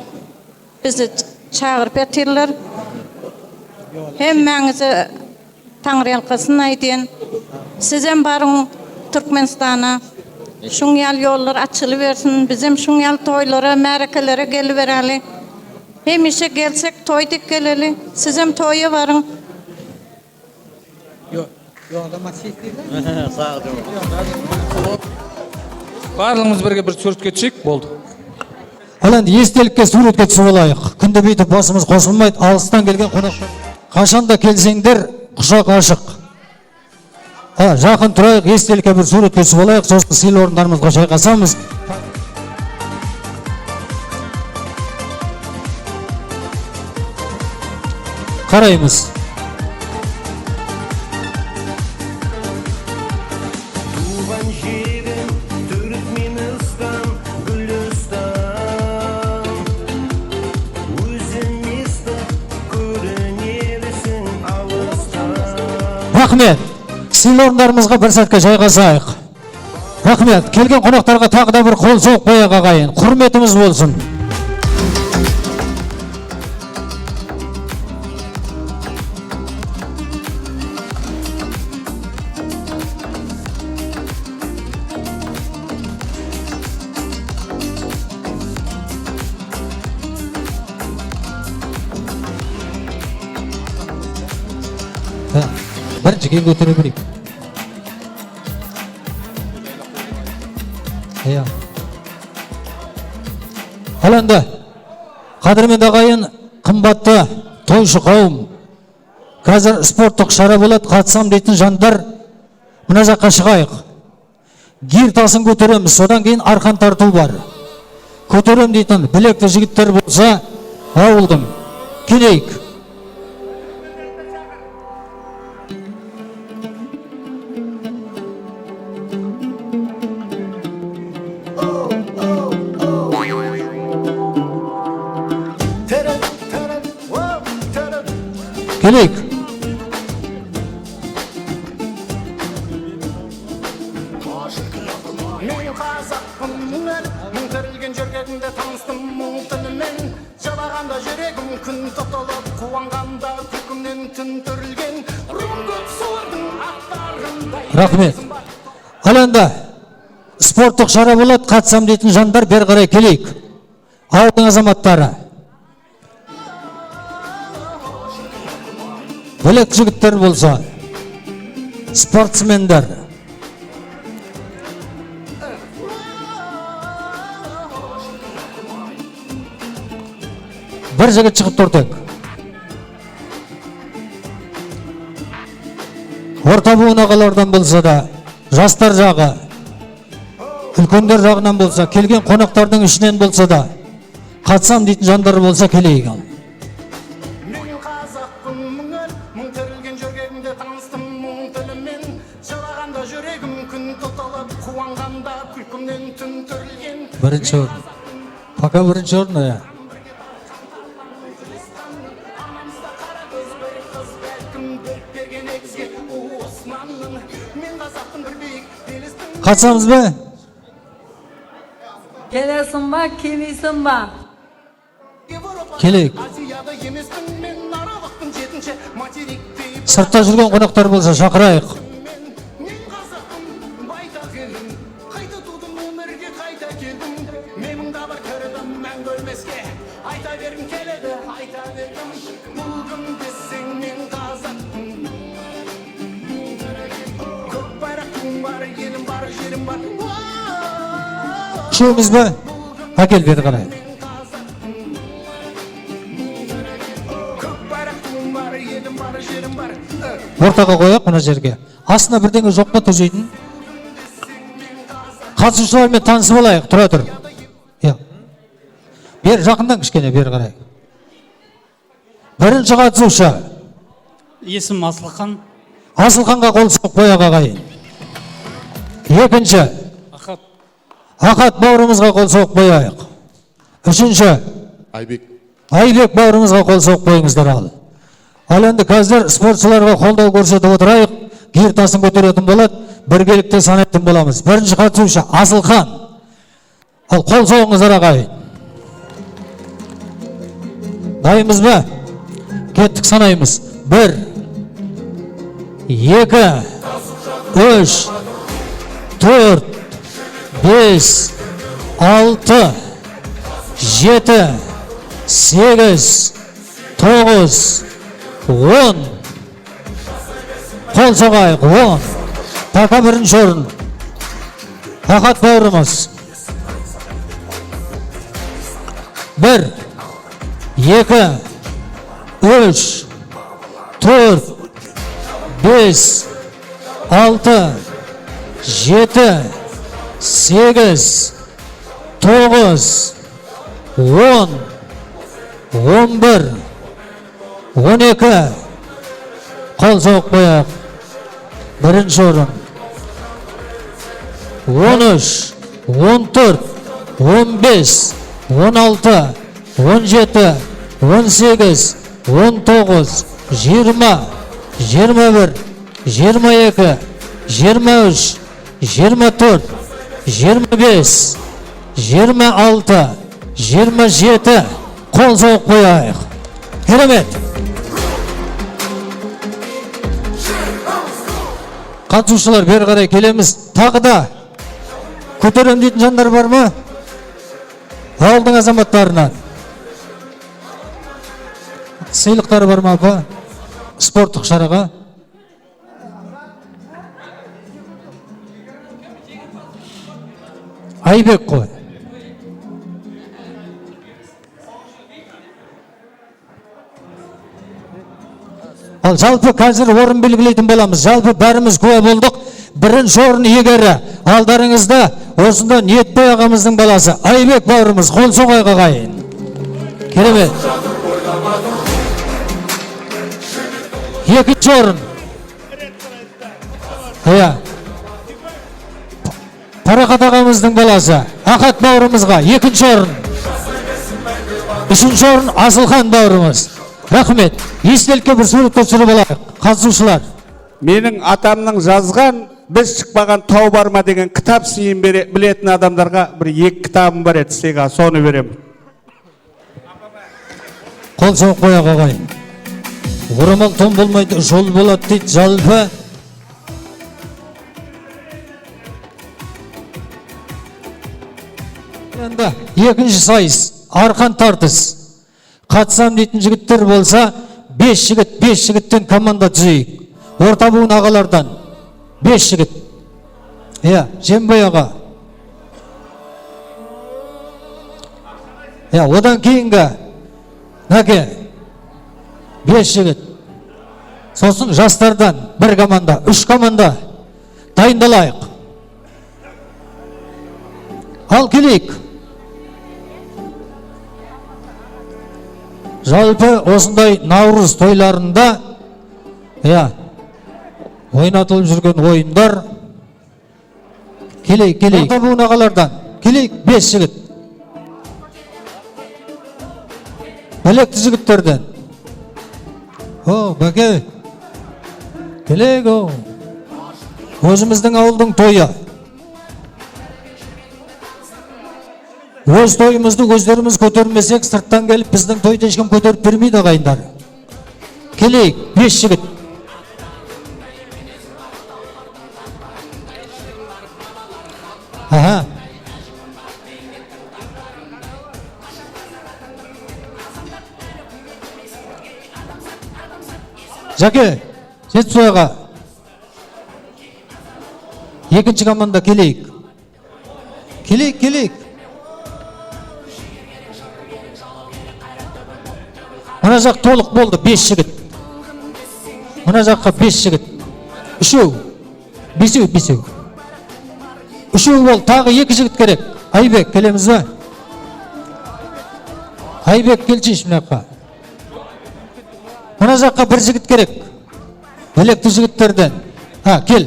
bizi çağırıp etirler. Hemmenizi Tanrı yalkasın aydiyen. Sizin barın Türkmenistan'a. Şunyal yollar açılı versin, bizim şunyal toylara, merakelere geliverali. Hemişe gelsek toyduk geleli, sizin toyu varın. Барлығымыз бірге бір суретке түсейік, болды. Ал енді естелікке суретке түсіп алайық. Күнде бүйтіп басымыз қосылмайды, алыстан келген қонақтар. Қашанда келсеңдер, құшақ ашық. Жақын тұрайық, естелікке бір суретке түсіп алайық, сосын сыйлы орындарымызға шайқасамыз. Қараймыз. Рахмет. Сыйлы орындарымызға бір сәтке жайғасайық. Рахмет. Келген қонақтарға тағы да бір қол соғып қояйық ағайын. Құрметіміз болсын. Бірінші кен көтере берейік. Ал енді, қадірменді ағайын, қымбатты тойшы қауым, қазір спорттық шара болады, қатысам дейтін жандар, мына жаққа шығайық. Гир тасын көтереміз, содан кейін арқан тарту бар. Көтерем дейтін білекті жігіттер болса, ауылдың. Келейік. Келейік. Мен қазақпын мұңер, мұң тірілген жүргегімде таныстым мұң тілімен. Жалағанда жүрегім күн тұтылып, қуанғанда күлкімнен түн түрілген. Рұм көп солардың аттарындай. Рахмет. Ал енді, спорттық шара болады, қатысам дейтін жандар бері қарай келейік. Ауылдың азаматтары. Білек жігіттер болса, спортсмендер. Бір жігіт шығып тұрдық. орта буын ағалардан болса да, жастар жағы, үлкендер жағынан болса, келген қонақтардың ішінен болса да, қатсам дейтін жандар болса келейік ал. Мен қазақпын мұңын, мұң тірілген жүрегімде таныстым мұң тілімен. Жылағанда жүрегім күн тұтылып, қуанғанда күлкімнен түн түрілген. Бірінші орын. Пока бірінші орын, ая. Қатсамыз ба? Келесің ба, келмейсің ба? Келейік. Сыртта жүрген қонақтар болса шақырайық. Үшеуміз бі? Әкел бері қарай. Ортаға қояқ мына жерге. Астына бірдеңе жоқ па төсейтін? Қатысушылармен танысып алайық, тұра тұр. Бер жақындан кішкене бері қарай. Бірінші қатысушы. Есім Асылхан. Асылханға қол соқ қояқ ағайын. Екінші. Ақат бауырымызға қол соқ қояйық. Үшінші. Айбек бауырымызға қол соқ қойыңыздар ал. Ал енді қазір спортшыларға қолдау көрсетіп отырайық. Гер тасын көтеретін болады, біргелікте санайтын боламыз. Бірінші қатысушы Асылхан. Ал қол соғыңыздар ағайын. Дайынбыз ба? Кеттік санаймыз. 1, 2, 3, 4, 5, 6, 7, 8, 9, 10. Қол соғайық, 10. Пока бірінші орын. Ақат бауырымыз. 1, 2, 3, 4, 5, 6, 7, 8, 9, 10, 11, 12. Қол соғып қояқ. Бірінші орын. 13, 14, 15, 16, 17, 18, 19, 20, 21, 22, 23, 24, 25, 26, 27. Қол соғып қояйық. Керемет. Қатысушылар бері қарай келеміз. Тағы да көтерем дейтін жандар бар ма? Ауылдың азаматтарынан. Сыйлықтары бар ма апа? Спорттық шараға. Айбек қой. Ал жалпы қазір орын белгілейтін боламыз. Жалпы бәріміз куә болдық. Бірінші орын иегері алдарыңызда осында Ниетбай ағамыздың баласы Айбек бауырымыз. Қол соғайық ағайын. Керемет. Екінші орын. Парақат ағамыздың баласы Ақат бауырымызға екінші орын. Үшінші орын Асылхан бауырымыз. Рахмет. Естелікке бір сурет түсіріп алайық. Қатысушылар. Менің атамның жазған біз шықпаған тау бар ма деген кітап сыйын білетін адамдарға бір 2 кітабым бар еді, сыйға соны беремін. Қол соғып қояқ ағайын. Орамал тон болмайды, жол болады дейді жалпы. Енді екінші сайыс арқан тартыс. Қатысам дейтін жігіттер болса 5 жігіттен команда түзейік. Орта буын ағалардан 5 жігіт. Жембай аға. Одан кейінгі Нәке 5 жігіт. Сосын жастардан бір команда, 3 команда дайындалайық. Ал келейік. Жалпы осындай Наурыз тойларында ойнатылып жүрген ойындар. Келейік. Орта буын ағалардан келейік 5 жігіт. Білекті жігіттерден. Бәке. Келейік о. Өзіміздің ауылдың тойы. Өз тойымызды өздеріміз көтермесек, сырттан келіп біздің тойды ешкім көтеріп бермейді ағайындар. Келейік 5 жігіт. Жаке, жет сояға. Екінші команда келейік. Келейік. Мына жақ толық болды, 5 жігіт. Мына жаққа 5 жігіт. 3, 5. 3 бол, тағы 2 жігіт керек. Айбек, келеміз бе? Айбек, келші мына жаққа. Мына жаққа 1 жігіт керек. Білекті жігіттерден. Кел.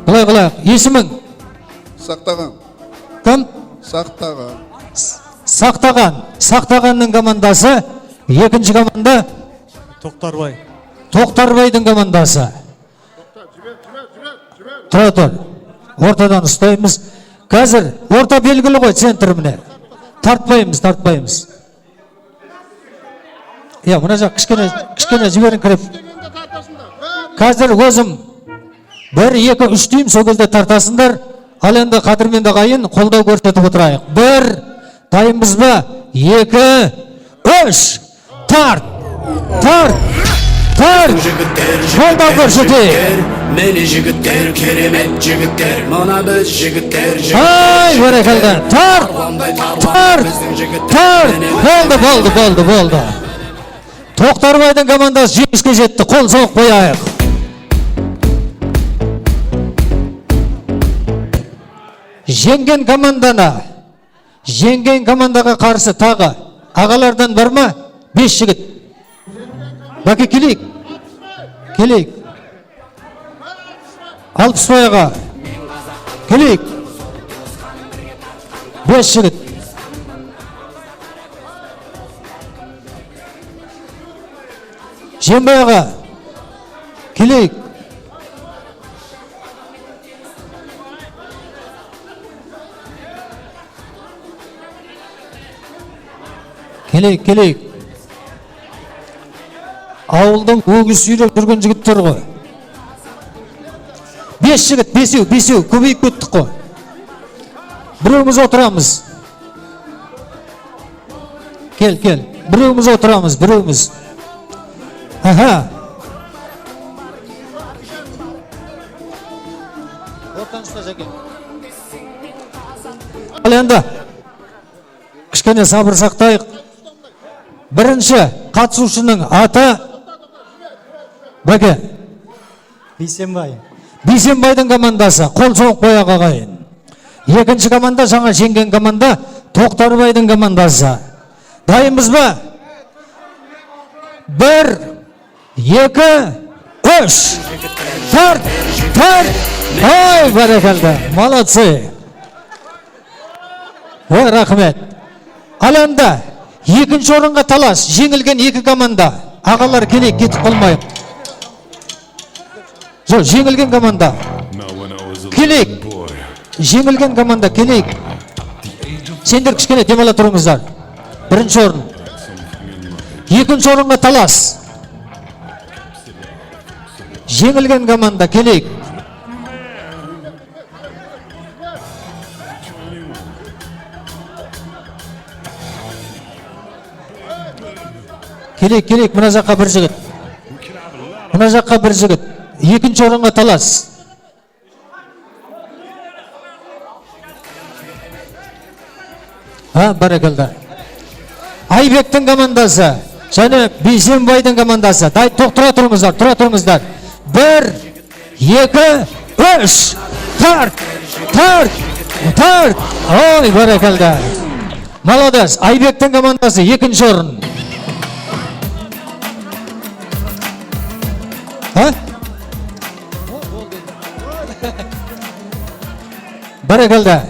Қалай, есімің? Сақтаған. Кім? Сақтаған. Сақтағанның командасы. Екінші команда? Тоқтарбай. Тоқтарбайдың командасы. Тұр. Ортадан ұстаймыз. Қазір орта белгілі ғой, центр міне. Тартпаймыз. Мына жақ кішкене жіберін кіріп. Қазір өзім 1, 2, 3 деймін, сол кезде тартасындар. Ал енді қадірменді ағайын қолдау көрсетіп отырайық. 1, дайынбыз ба? 2, 3, тарт! Қолдау көрсетейік. Meni jigitler, keremet jigitler, mana biz jigitler. Ay, barakallah. Tart. Болды. Тоқтарбайдың командасы жеңіске жетті. Қол соғып қояйық. Жеңген командаға қарсы тағы ағалардан бар ма? 5 жігіт. Бәке, келейік. 60 бояға. Келейік. 5 жігіт. Жембайға. Келейік. Келейік. Ауылдың өгіз сүйреп жүрген жігіттер ғой. 5 жігіт, 5, көбейіп көттік қой. Біреуіміз отырамыз. Кел. Біреуіміз отырамыз, біреуіміз. Ортанышта жеке. Ал енді, кішкене сабыр сақтайық. Бірінші қатысушының аты Бәке. Бейсенбайдың командасы. Қол соғып қояқ ағайын. Екінші команда, жаңа жеңген команда, Тоқтарбайдың командасы. Дайынбыз ба? 1, 2, 3. Тарт. Ой, бәрекелді. Молодцы. Ой, рахмет. Ал енді, екінші орынға талас. Жеңілген 2 команда. Ағалар келейік, кетіп қалмайық. Жоқ, жеңілген команда. Келейік. Жеңілген команда, келейік. Сендер кішкене демала тұрыңыздар. Бірінші орын. Екінші орынға талас. Жеңілген команда, келейік. Келейік, мына жаққа 1 жігіт. Мына жаққа 1 жігіт. Екінші орынға талас. Бәрекелді. Айбектің командасы және Бейсенбайдың командасы. Дай тоқтыра тұрыңыздар, тұра тұрыңыздар. 1, 2, 3, 4. Ой, бәрекелді. Молодец. Айбектің командасы 2-ші орын. Бәрекелді.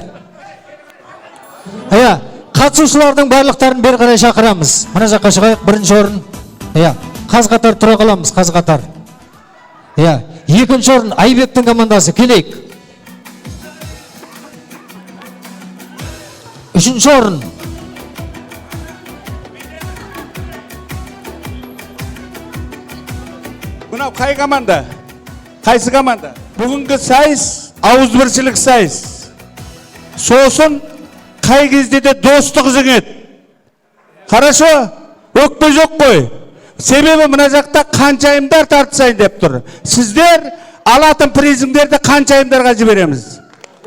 Қатысушылардың барлықтарын бері қарай шақырамыз. Мына жаққа шығайық, 1-ші орын. Қаз қатар тұра қаламыз, қаз қатар. 2-ші орын Айбектің командасы, келейік. 3-ші орын. Мынау қай команда? Қайсы команда? Бүгінгі сайыс ауызбіршілік сайыс. Сосын қай кезде де достық жеңеді. Хорошо? Өкпе жоқ қой. Себебі мына жақта қаншайымдар тартысайын деп тұр. Сіздер алатын призіңдерді қаншайымдарға жібереміз.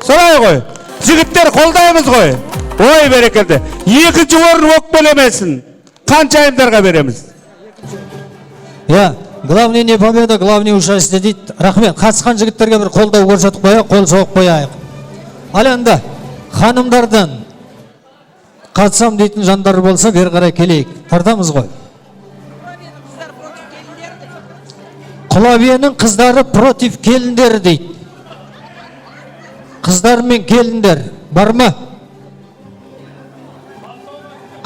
Солай ғой. Жігіттер қолдаймыз ғой. Ой, берекелді. 2-ші орын өкпелемесін. Қаншайымдарға береміз. Главный не победа, главный участие дейді. Рахмет, қатысқан жігіттерге бір қолдау көрсетіп қояйық, қол соғып қояйық. Ал енді ханымдардан қатысам дейтін жандар болса, бері қарай келейік. Тартамыз ғой. Құлабиенің қыздары против келіндер дейді. Қыздар мен келіндер бар ма?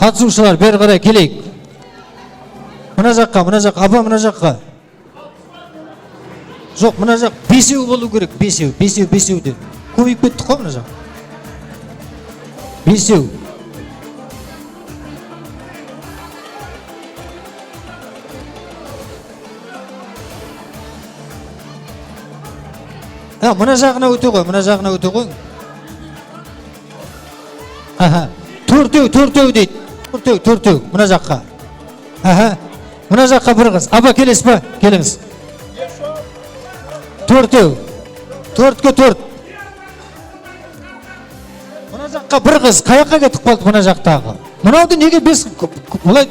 Қатысушылар бері қарай келейік. Мына жаққа, апа мына жаққа. Жоқ, мына жақ 5 болу керек, 5 де. Көбейіп кеттік қой мына жақ. 5. Мына жағына өте ғой, мына жағына өте ғой. 4 дейді. 4, мына жаққа. Мына жаққа бір қыз. Апа келес па? Келіңіз. 4. 4-ке 4. Мына жаққа бір қыз. Қаяққа кетіп қалды мына жақтағы? Мынауды неге 5 олай?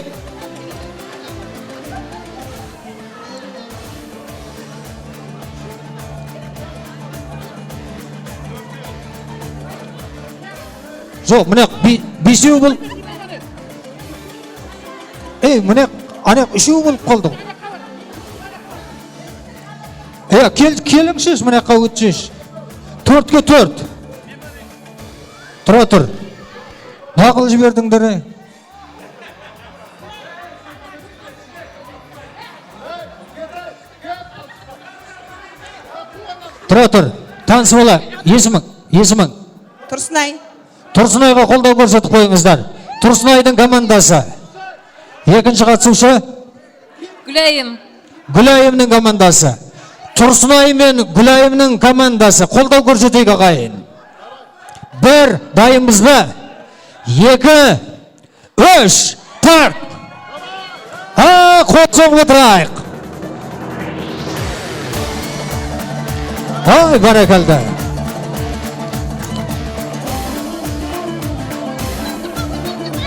Жоқ, мына 5 бол. Мына ана 3 болып қалды. Келіңшіш, мына жаққа өтшіш. 4-ке 4. Тұра тұр. Нақыл жібердіңдер. Тұра тұр. Танысы бола. Есімің. Тұрсынай. Тұрсынайға қолдау көрсетіп қойыңыздар. Тұрсынайдың командасы. 2-ші қатысушы? Гүлайымның командасы. Тұрсынай мен Гүлайымның командасы. Қолдау көрсетейік ағайын. 1, дайынбыз ба? 2, 3, 4. Қол соғып отырайық. Ой, бәрекелді.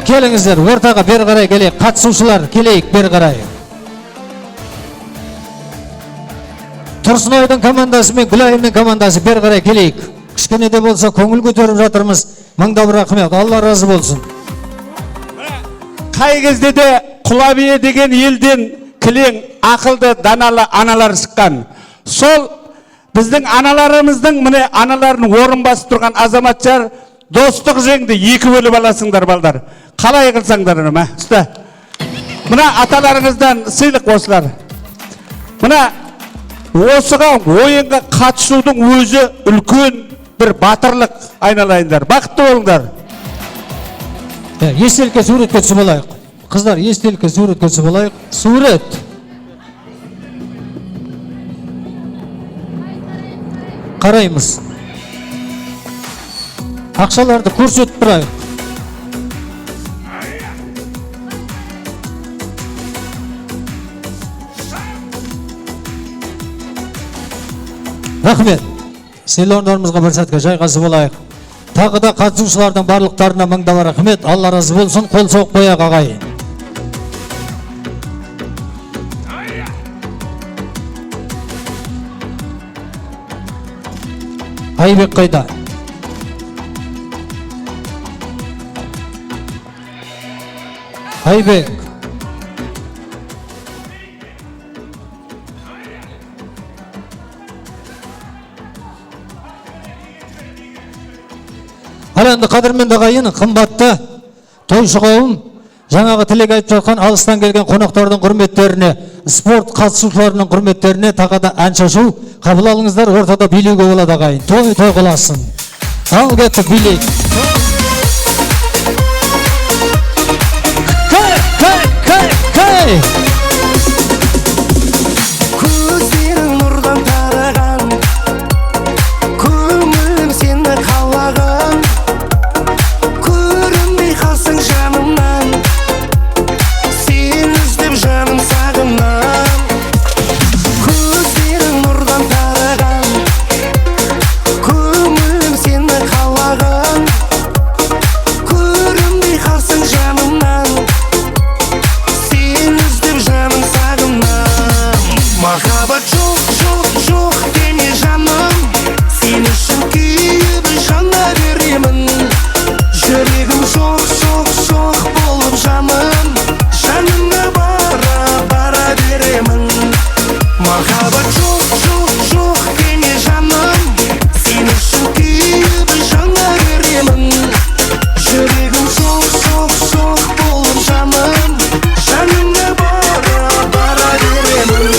Келіңіздер, ортаға бері қарай келейік. Қатысушылар келейік бері қарай. Тұрсынайдың командасы мен Гүлайымның командасы бері қарай келейік. Кішкене де болса көңіл көтеріп жатырмыз. Мыңдап рахмет, Алла разы болсын. Қай кезде де Құлабие деген елден кілең, ақылды, даналы аналар шыққан. Сол біздің аналарымыздың, міне аналарын орын басып тұрған азаматшар достық жеңді, 2 бөліп аласыңдар балдар. Қалай қылсаңдар, ма? Ұста. Мына аталарыңыздан сыйлық осылар. Мына осыға ойынға қатысудың өзі үлкен бір батырлық, айналайындар. Бақытты болыңдар. Естелікке суретке түсіп алайық. Қыздар, естелікке суретке түсіп алайық. Сурет. Қараймыз. Ақшаларды көрсетіп тұрайық. Рахмет. Сыйлы орындарымызға бір сәтке жайғасып алайық. Тағы да қатысушылардың барлықтарына мыңдап рахмет. Алла разы болсын. Қол соғып қояйық ағайын. Айбек қайда? Айбек. Ал енді қадірменді ағайын, қымбатты тойшы қауым, жаңағы тілек айтып жатқан алыстан келген қонақтардың құрметтеріне, спорт қатысушыларының құрметтеріне тағы да ән шашу қабыл алыңыздар. Ортада билеуге болады ағайын. Той қыласын. Ал кеттік билейік. Кай! Көздерің нұрдан тараған, көңілім сені қалаған, көрінбей қалсың жанымнан, сен іздеп жаным сағынам. Көздерің нұрдан тараған, көңілім сені қалаған, көрінбей қалсың жанымнан, сен іздеп жаным сағынам. Махаббат жоқ деме жаным, сен үшін күйіп жана беремін. Жүрегім соқ болып жаным, жаныңа бара беремін. Махаббат жоқ деме жаным, сен үшін күйіп жана беремін. Жүрегім соқ болып жаным, жаныңа бара беремін.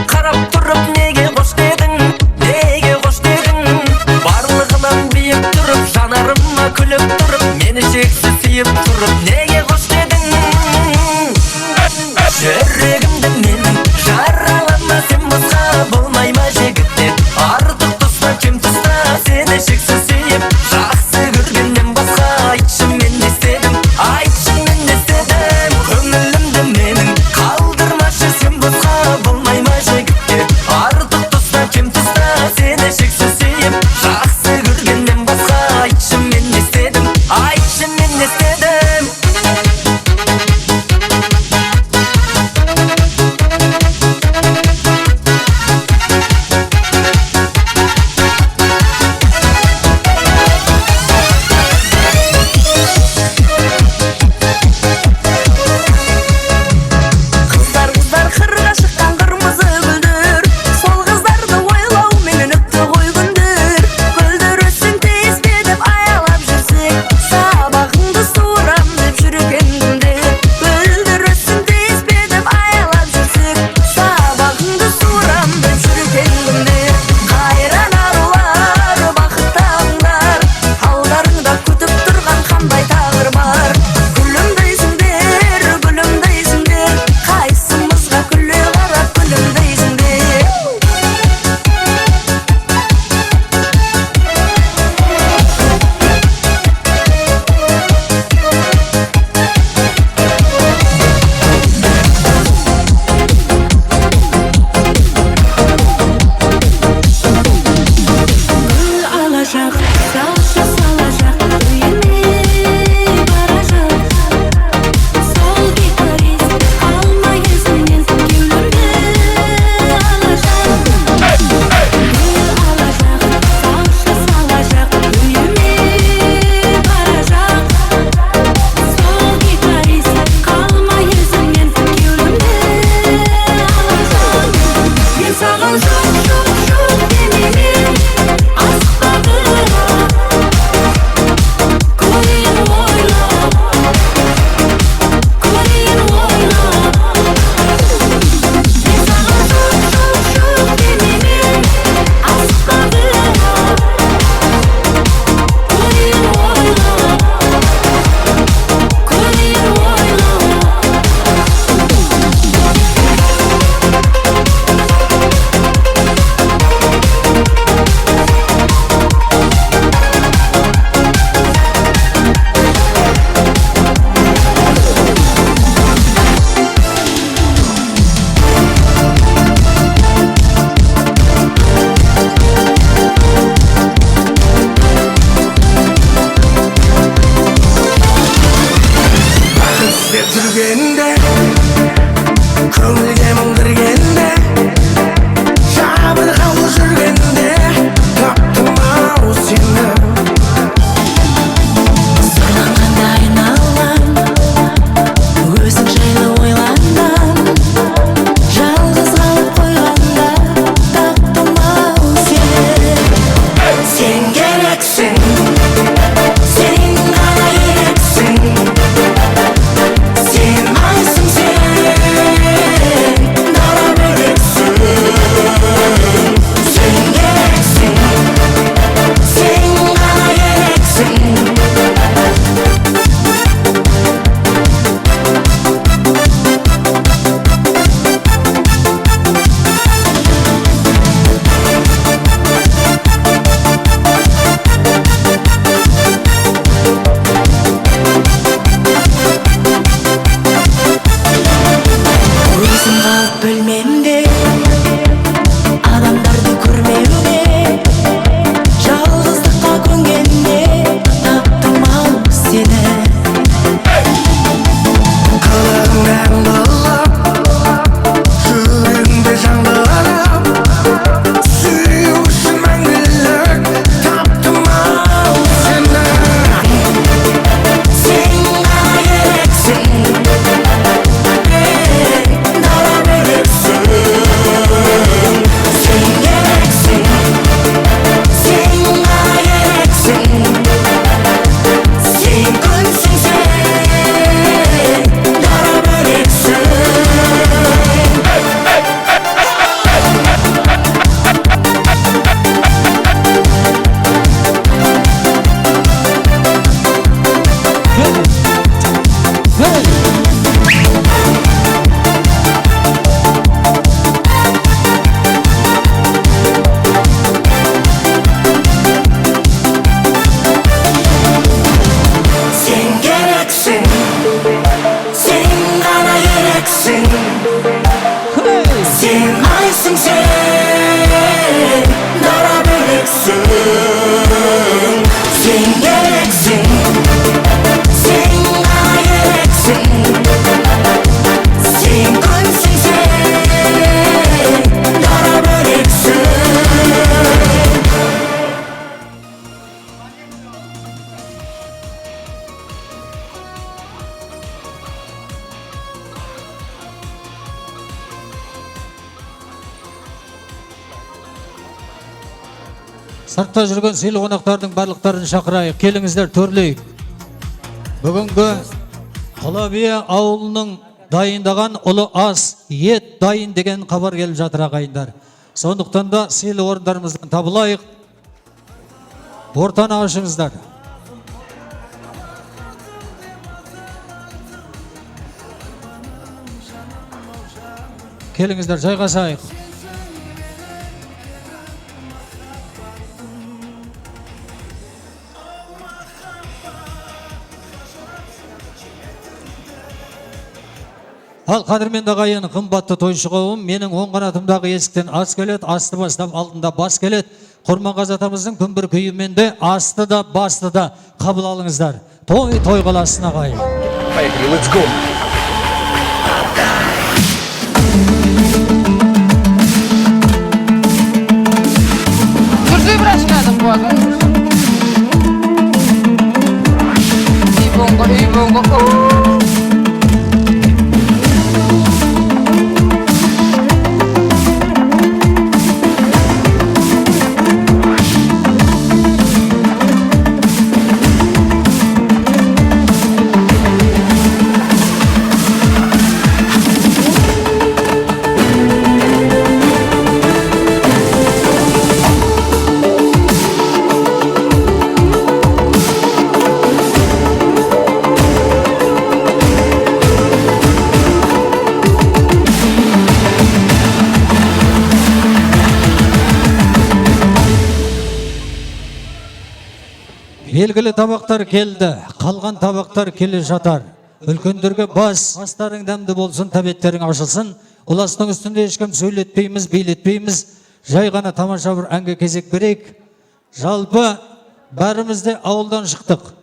қарап тұрып неге қош дедің, неге қош дедің. Барлығынан биік тұрып, жанарыма күліп тұрып, мені шексіз сүйіп тұрып, неге қош дедің. Жүрегімді менің жаралама, сен басқа болмай ма жігіттер. Артық тұста кем тұста сені шексіз сүйіп, жақсы көргеннен басқа айтшы мен не істедім, айтшы мен не істедім. Көңілімді менің қалдырмашы, сен басқа болмай ма жігіттер. Сыртта жүрген сыйлы қонақтардың барлықтарын шақырайық. Келіңіздер, төрлейік. Бүгінгі Құлабие ауылының дайындаған ұлы ас, ет дайын деген хабар келіп жатыр ағайындар. Сондықтан да сыйлы орындарымыздан табылайық. Ортаны ашыңыздар. Келіңіздер, жайғасайық. Ал қадірменді ағайын, қымбатты тойшы қауым, менің оң қанатымдағы есіктен ас келеді, асты бастап алдында бас келеді. Құрманғазы атамыздың күн бір күйімен де асты да басты да қабыл алыңыздар. Той қаласын ағайын. Поехали, let's go. Kursuyu bırakmadım bu adam. İyi bongo. Белгілі табақтар келді, қалған табақтар келе жатар. Үлкендерге бастарың дәмді болсын, тәбеттерің ашылсын. Ұластың үстінде ешкім сөйлетпейміз, билетпейміз. Жай ғана тамаша бір әнге кезек берейік. Жалпы бәріміз де ауылдан шықтық.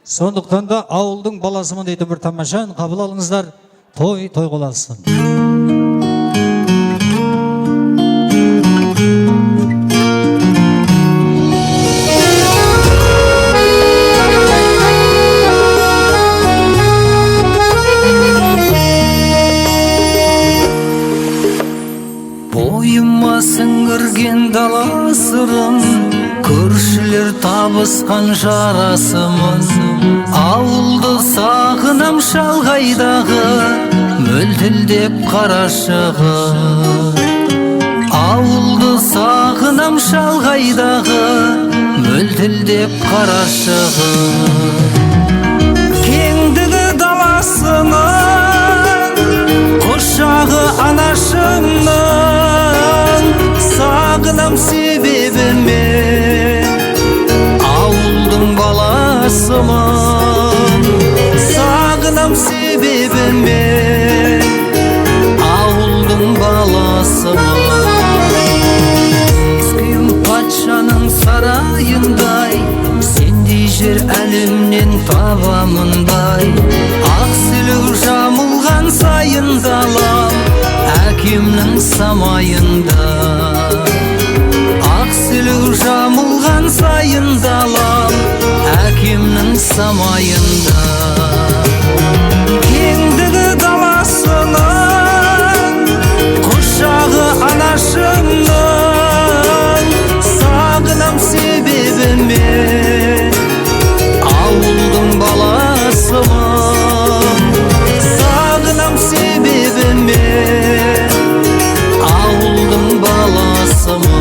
Сондықтан да ауылдың баласымын дейді бір тамашаны қабыл алыңыздар. Той қоласын. Бойыма сіңірген дала сырым, көршілер табысқан жарасымын. Ауылды сағынам шалғайдағы, мөлтілдеп қарашығы. Ауылды сағынам шалғайдағы, мөлтілдеп қарашығы. Кеңдігі даласының, құшағы анашымның, сағынам себебіме, ауылдың баласымын. Сағынам себебіме, ауылдың баласымын. Күйім патшаның сарайындай, сендей жер әлемнен табамындай. Ақсілеу жамылған сайын далам, әкемнің самайында. Ақсілеу жамылған сайын далам, әкемнің самайында. Кеңдігі даласының, құшағы анашымның, сағынам себебіме, ауылдың баласымын. Сағынам себебіме, ауылдың баласымын.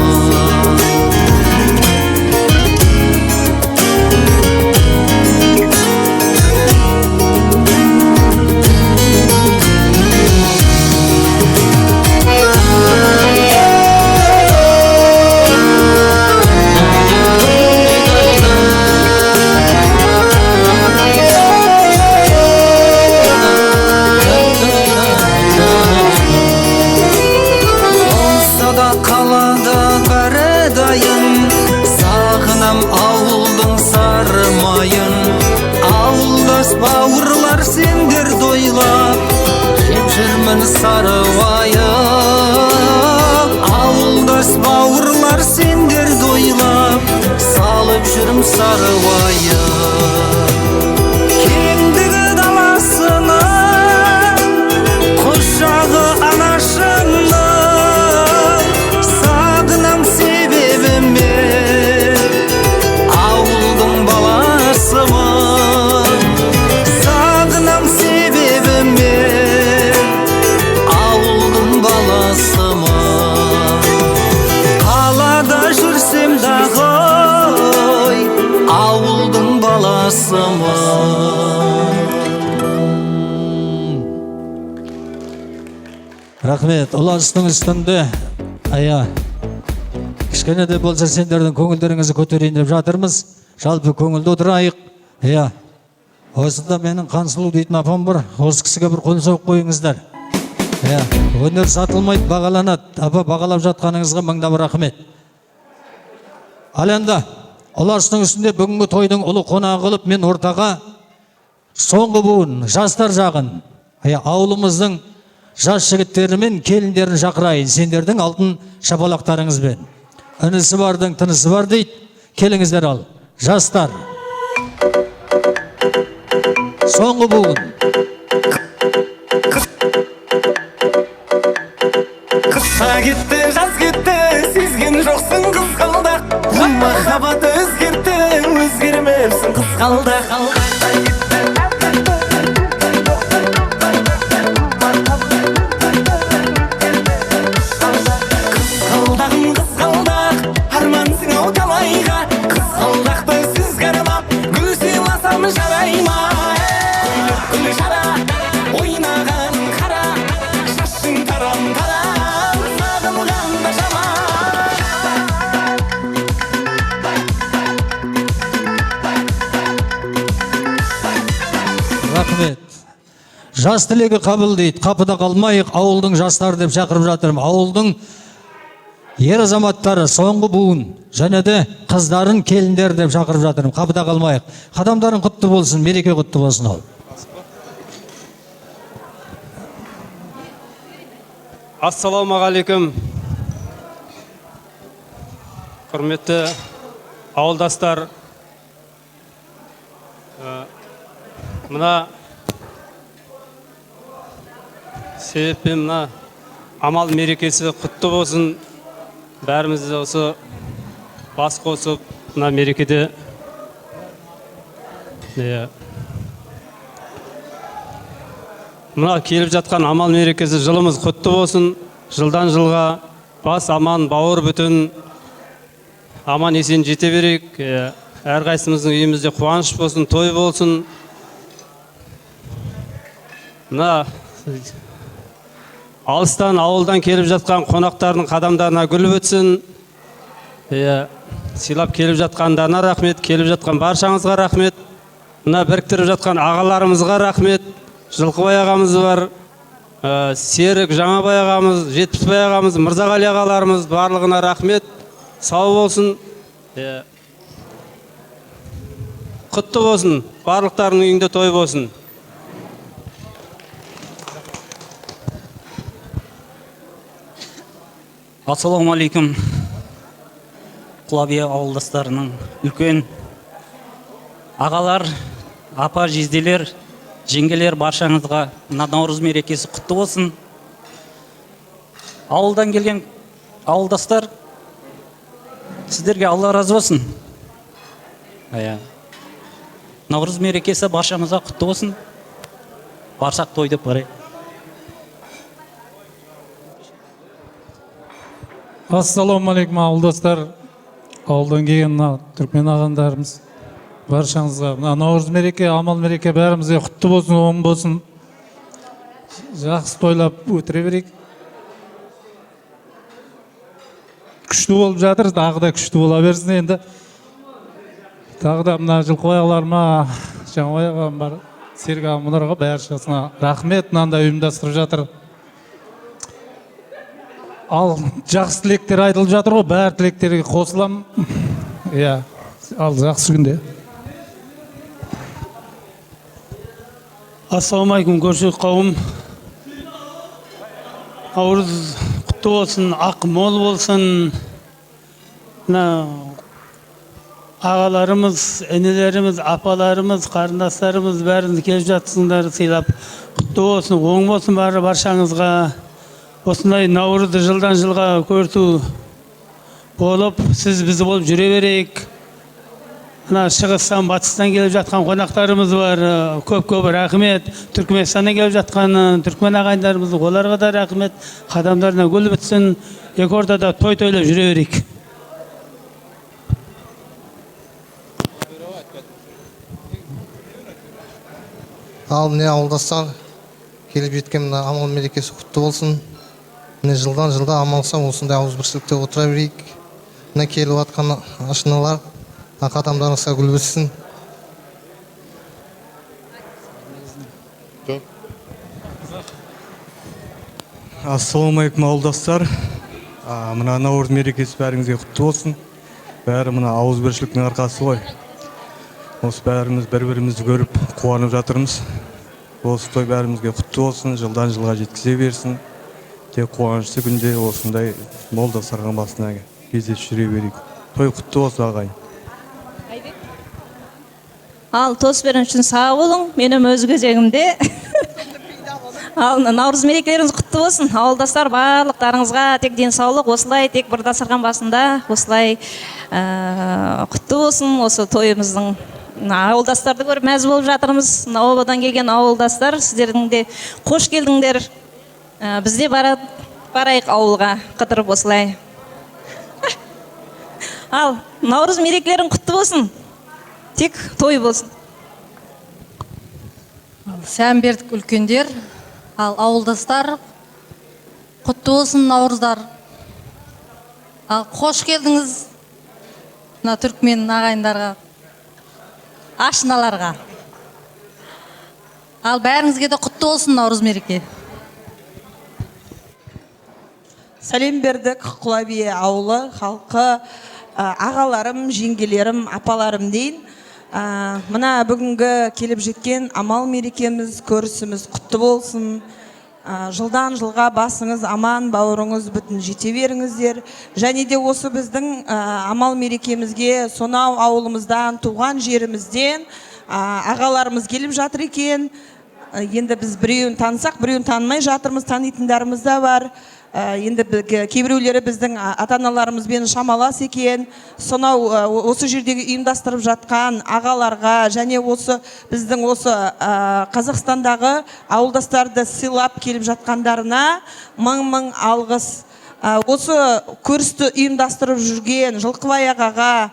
Бауырлар сендер дойлап, жеп жүрмін сарыуайып. Ауылдас бауырлар сендер дойлап, салып жүрім сарыуайып. Кеңдігі даласының, құшағы анашымның, сағынам себебіме, Рахмет. Ұластың үстінде кішкене де болса сендердің көңілдеріңізді көтерейін деп жатырмыз. Жалпы көңілді отырайық. Осында менің Қансұлу дейтін апам бар. Осы кісіге бір қол соғып қойыңыздар. Өнер сатылмайды, бағаланады. Апа, бағалап жатқаныңызға мыңдап рахмет. Ал енді ұластың үстінде бүгінгі тойдың ұлы қонағы қылып мен ортаға соңғы буын жастар жағын, ауылымыздың жас жігіттері мен келіндерін шақырайын, сендердің алтын шапалақтарыңызбен. Інісі бардың тынысы бар дейді. Келіңіздер ал. Жастар. Соңғы буын. Қысқа кетті, жаз кетті, сезген жоқсың қызғалдақ. Махаббат өзгерді, өзгермепсің қызғалдақ. Қызғалдағым қызғалдақ, армансың ау талайға. Қызғалдақты сүзгі аралап, гүл сыйласам жарай ма? Гүл жара, ойнаған қара, шашың тарам-тарам, сағынғанда жаман. Рахмет. Жас тілегі қабыл дейді. Қапыда қалмайық, ауылдың жастары деп шақырып жатырмын. Ауылдың ер азаматтары соңғы буын және де қыздарын келіндер деп шақырып жатырмын. Қапыда қалмайық. Қадамдарың құтты болсын, мереке құтты болсын ол. Ассалаумағалейкум. Құрметті ауылдастар, мына себеппен мына амал мерекесі құтты болсын. Бәріміз осы бас қосып мына мерекеде мына келіп жатқан амал мерекесі жылымыз құтты болсын. Жылдан жылға бас аман, бауыр бүтін, аман есен жете берейік. Әрқайсымыздың үйімізде қуаныш болсын, той болсын. Мына алыстан, ауылдан келіп жатқан қонақтардың қадамдарына гүл өтсін. Сыйлап келіп жатқандарына рахмет, келіп жатқан баршаңызға рахмет. Мына біріктіріп жатқан ағаларымызға рахмет. Жылқыбай ағамыз бар, Серік, Жаңабай ағамыз, Жетпісбай ағамыз, Мырзағали ағаларымыз, барлығына рахмет. Сау болсын, құтты болсын, барлықтарының үйінде той болсын. Ассалаумағалейкум. Құлабия ауылдастарының үлкен ағалар, апа, жезделер, жеңгелер баршаңызға Наурыз мерекесі құтты болсын. Ауылдан келген ауылдастар, сіздерге Алла разы болсын. Наурыз мерекесі баршамызға құтты болсын. Барсақ той деп барайық. Ассалаумағалейкум ауылдастар, ауылдан келген түркмен ағандарымыз, баршаңызға наурыз мереке, амал мереке бәрімізге құтты болсын, оң болсын. Жақсы тойлап өтіре берейік. Күшті болып жатыр, дағы да күшті бола берсін енді. Тағы да мына Жылқыбай ағаларыма, Жаңабай ағам бар, Серік ағам, мұнарға бәршасына рахмет, мынандай ұйымдастырып жатыр. Ал жақсы тілектер айтылып жатыр ғой, бәр тілектерге қосылам. Ал жақсы күнде. Ассалаумағалейкум, көрші қауым. Наурыз құтты болсын, ақ мол болсын. Ағаларымыз, енелеріміз, апаларымыз, қарындастарымыз бәріңіз келіп жатсыңдар, сыйлап құтты болсын, оң болсын баршаңызға. Осындай наурызды жылдан жылға көрсу болып, сіз бізді болып жүре берейік. Шығыстан, батыстан келіп жатқан қонақтарымыз бар, көп-көп рахмет. Түркменстаннан келіп жатқан түркмен ағайындарымыз, оларға да рахмет. Қадамдарына гүл бітсін, екі ортада той-тойлап жүре берейік. Ал міне ауылдастар, келіп жеткен амал мерекесі құтты болсын. міне жылдан жылда амалсам осындай ауызбіршілікте отыра берейік. Міне келіп жатқан ашыналар қадамдарыңызға гүл бітсін. Ассалаумағалейкум ауылдастар. Мына Наурыз мерекесі бәріңізге құтты болсын. Бәрі мына ауызбіршіліктің арқасы ғой. Осы бәріміз бір-бірімізді көріп қуанып жатырмыз. Осы той бәрімізге құтты болсын, жылдан жылға жеткізе берсін. Тек қуанышты күнде осындай молдастарға басына кездесіп жүре берейік. Той құтты болсын ағайын. Ал тос берген үшін сау болың, менің өз кезегімде. Ал Наурыз мерекелеріңіз құтты болсын. Ауылдастар барлықтарыңызға тек денсаулық, осылай тек бір дастархан басында осылай құтты болсын. Осы тойымыздың ауылдастарды көріп мәз болып жатырмыз. Обадан келген ауылдастар, сіздердің де қош келдіңдер. Бізде барайық ауылға қыдырып осылай. Ал Наурыз мерекелерің құтты болсын. Тек той болсын. Сән бердік үлкендер. Ал ауылдастар, құтты болсын Наурыздар. Ал қош келдіңіз мына түркмен ағайындарға, ашыналарға. Ал бәріңізге де құтты болсын Наурыз мереке. Сәлем бердік Құлабие ауылы халқы, ағаларым, жеңгелерім, апаларым дейін. Мына бүгінгі келіп жеткен амал мерекеміз, көрісіміз құтты болсын. Жылдан жылға басыңыз аман, бауырыңыз бүтін жете беріңіздер. Және де осы біздің амал мерекемізге сонау ауылымыздан, туған жерімізден ағаларымыз келіп жатыр екен. Енді біз біреуін танысақ, біреуін танымай жатырмыз, танитындарымыз да бар. Енді кейбіреулері біздің ата-аналарымызбен шамалас екен. Сонау осы жердегі ұйымдастырып жатқан ағаларға және осы біздің осы Қазақстандағы ауылдастарды сыйлап келіп жатқандарына мың алғыс. Осы көрісті ұйымдастырып жүрген Жылқыбай ағаға,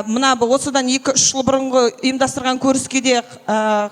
мына осыдан 2-3 жыл бұрынғы ұйымдастырған көріске де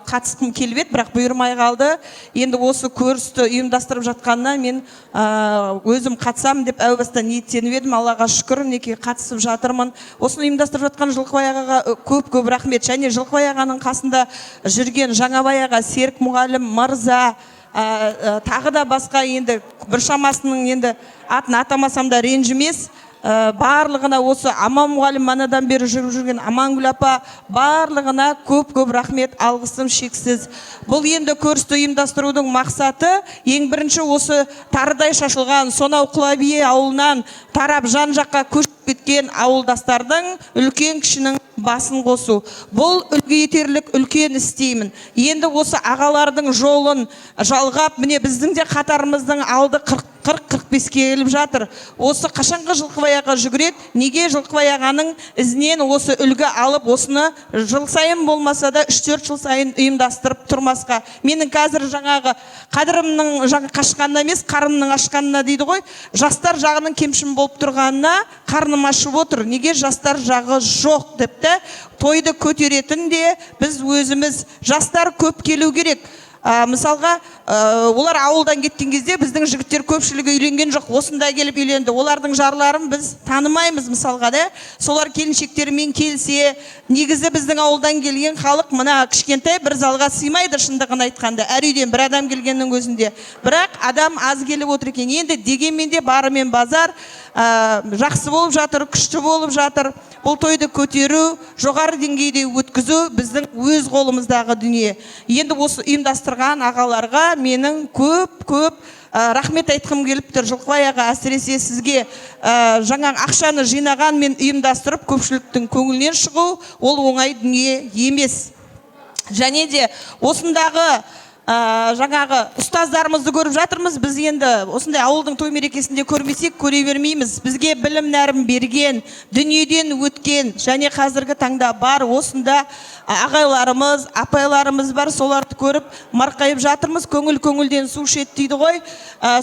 қатысқым келіп еді, бірақ бұйырмай қалды. Енді осы көрісті ұйымдастырып жатқанына мен өзім қатысам деп әу бастан ниеттеніп едім. Аллаға шүкір, мінекей қатысып жатырмын. Осыны ұйымдастырып жатқан Жылқыбай ағаға көп рахмет. Және Жылқыбай ағаның қасында жүрген Жаңабай аға, Серік мұғалім, Мырза, тағы да басқа, енді бір шамасының енді атын атамасам да ренжімес. Барлығына осы Аман мұғалім манадан бері жүріп жүрген Амангүл апа, барлығына көп рахмет, алғысым шексіз. Бұл енді көрісті ұйымдастырудың мақсаты ең бірінші осы тарыдай шашылған сонау Құлабие ауылынан тарап жан жаққа көшіп кеткен ауылдастардың үлкен кішінің басын қосу. Бұл үлгі етерлік үлкен істеймін. Енді осы ағалардың жолын жалғап, міне біздің де қатарымыздың алды 40-45 келіп жатыр. Осы қашанғы Жылқыбай аға жүгіреді, неге Жылқыбай ағаның ізінен осы үлгі алып, осыны жыл сайын болмаса да 3-4 жыл сайын ұйымдастырып тұрмасқа. Менің қазір жаңағы қадірімнің қашқанына емес, қарымның ашқанына дейді ғой, жастар жағының кемшін болып тұрғанына қарным ашып отыр. Неге жастар жағы жоқ депті, тойды көтеретін де біз өзіміз. Жастар көп келу керек. Мысалға, олар ауылдан кеткен кезде біздің жігіттер көпшілігі үйленген жоқ, осында келіп үйленді. Олардың жарларын біз танымаймыз мысалға да. Солар келіншектерімен келсе, негізі біздің ауылдан келген халық мына кішкентай бір залға сыймайды, шындығын айтқанда. Әр үйден бір адам келгеннің өзінде. Бірақ адам аз келіп отыр екен. Енді дегенмен де барымен базар жақсы болып жатыр, күшті болып жатыр. Бұл тойды көтеру, жоғары деңгейде өткізу біздің өз қолымыздағы дүние. Енді осы ұйымдастырған ағаларға менің көп рахмет айтқым келіп тұр. Жылқыбай аға, әсіресе сізге жаңағы ақшаны жинаған мен ұйымдастырып көпшіліктің көңілінен шығу, ол оңай дүние емес. Және де осындағы жаңағы ұстаздарымызды көріп жатырмыз. Біз енді осындай ауылдың той мерекесінде көрмесек көре бермейміз. Бізге білім нәрін берген, дүниеден өткен және қазіргі таңда бар осында ағайларымыз, апайларымыз бар. Соларды көріп марқайып жатырмыз. Көңілден су ішеді дейді ғой.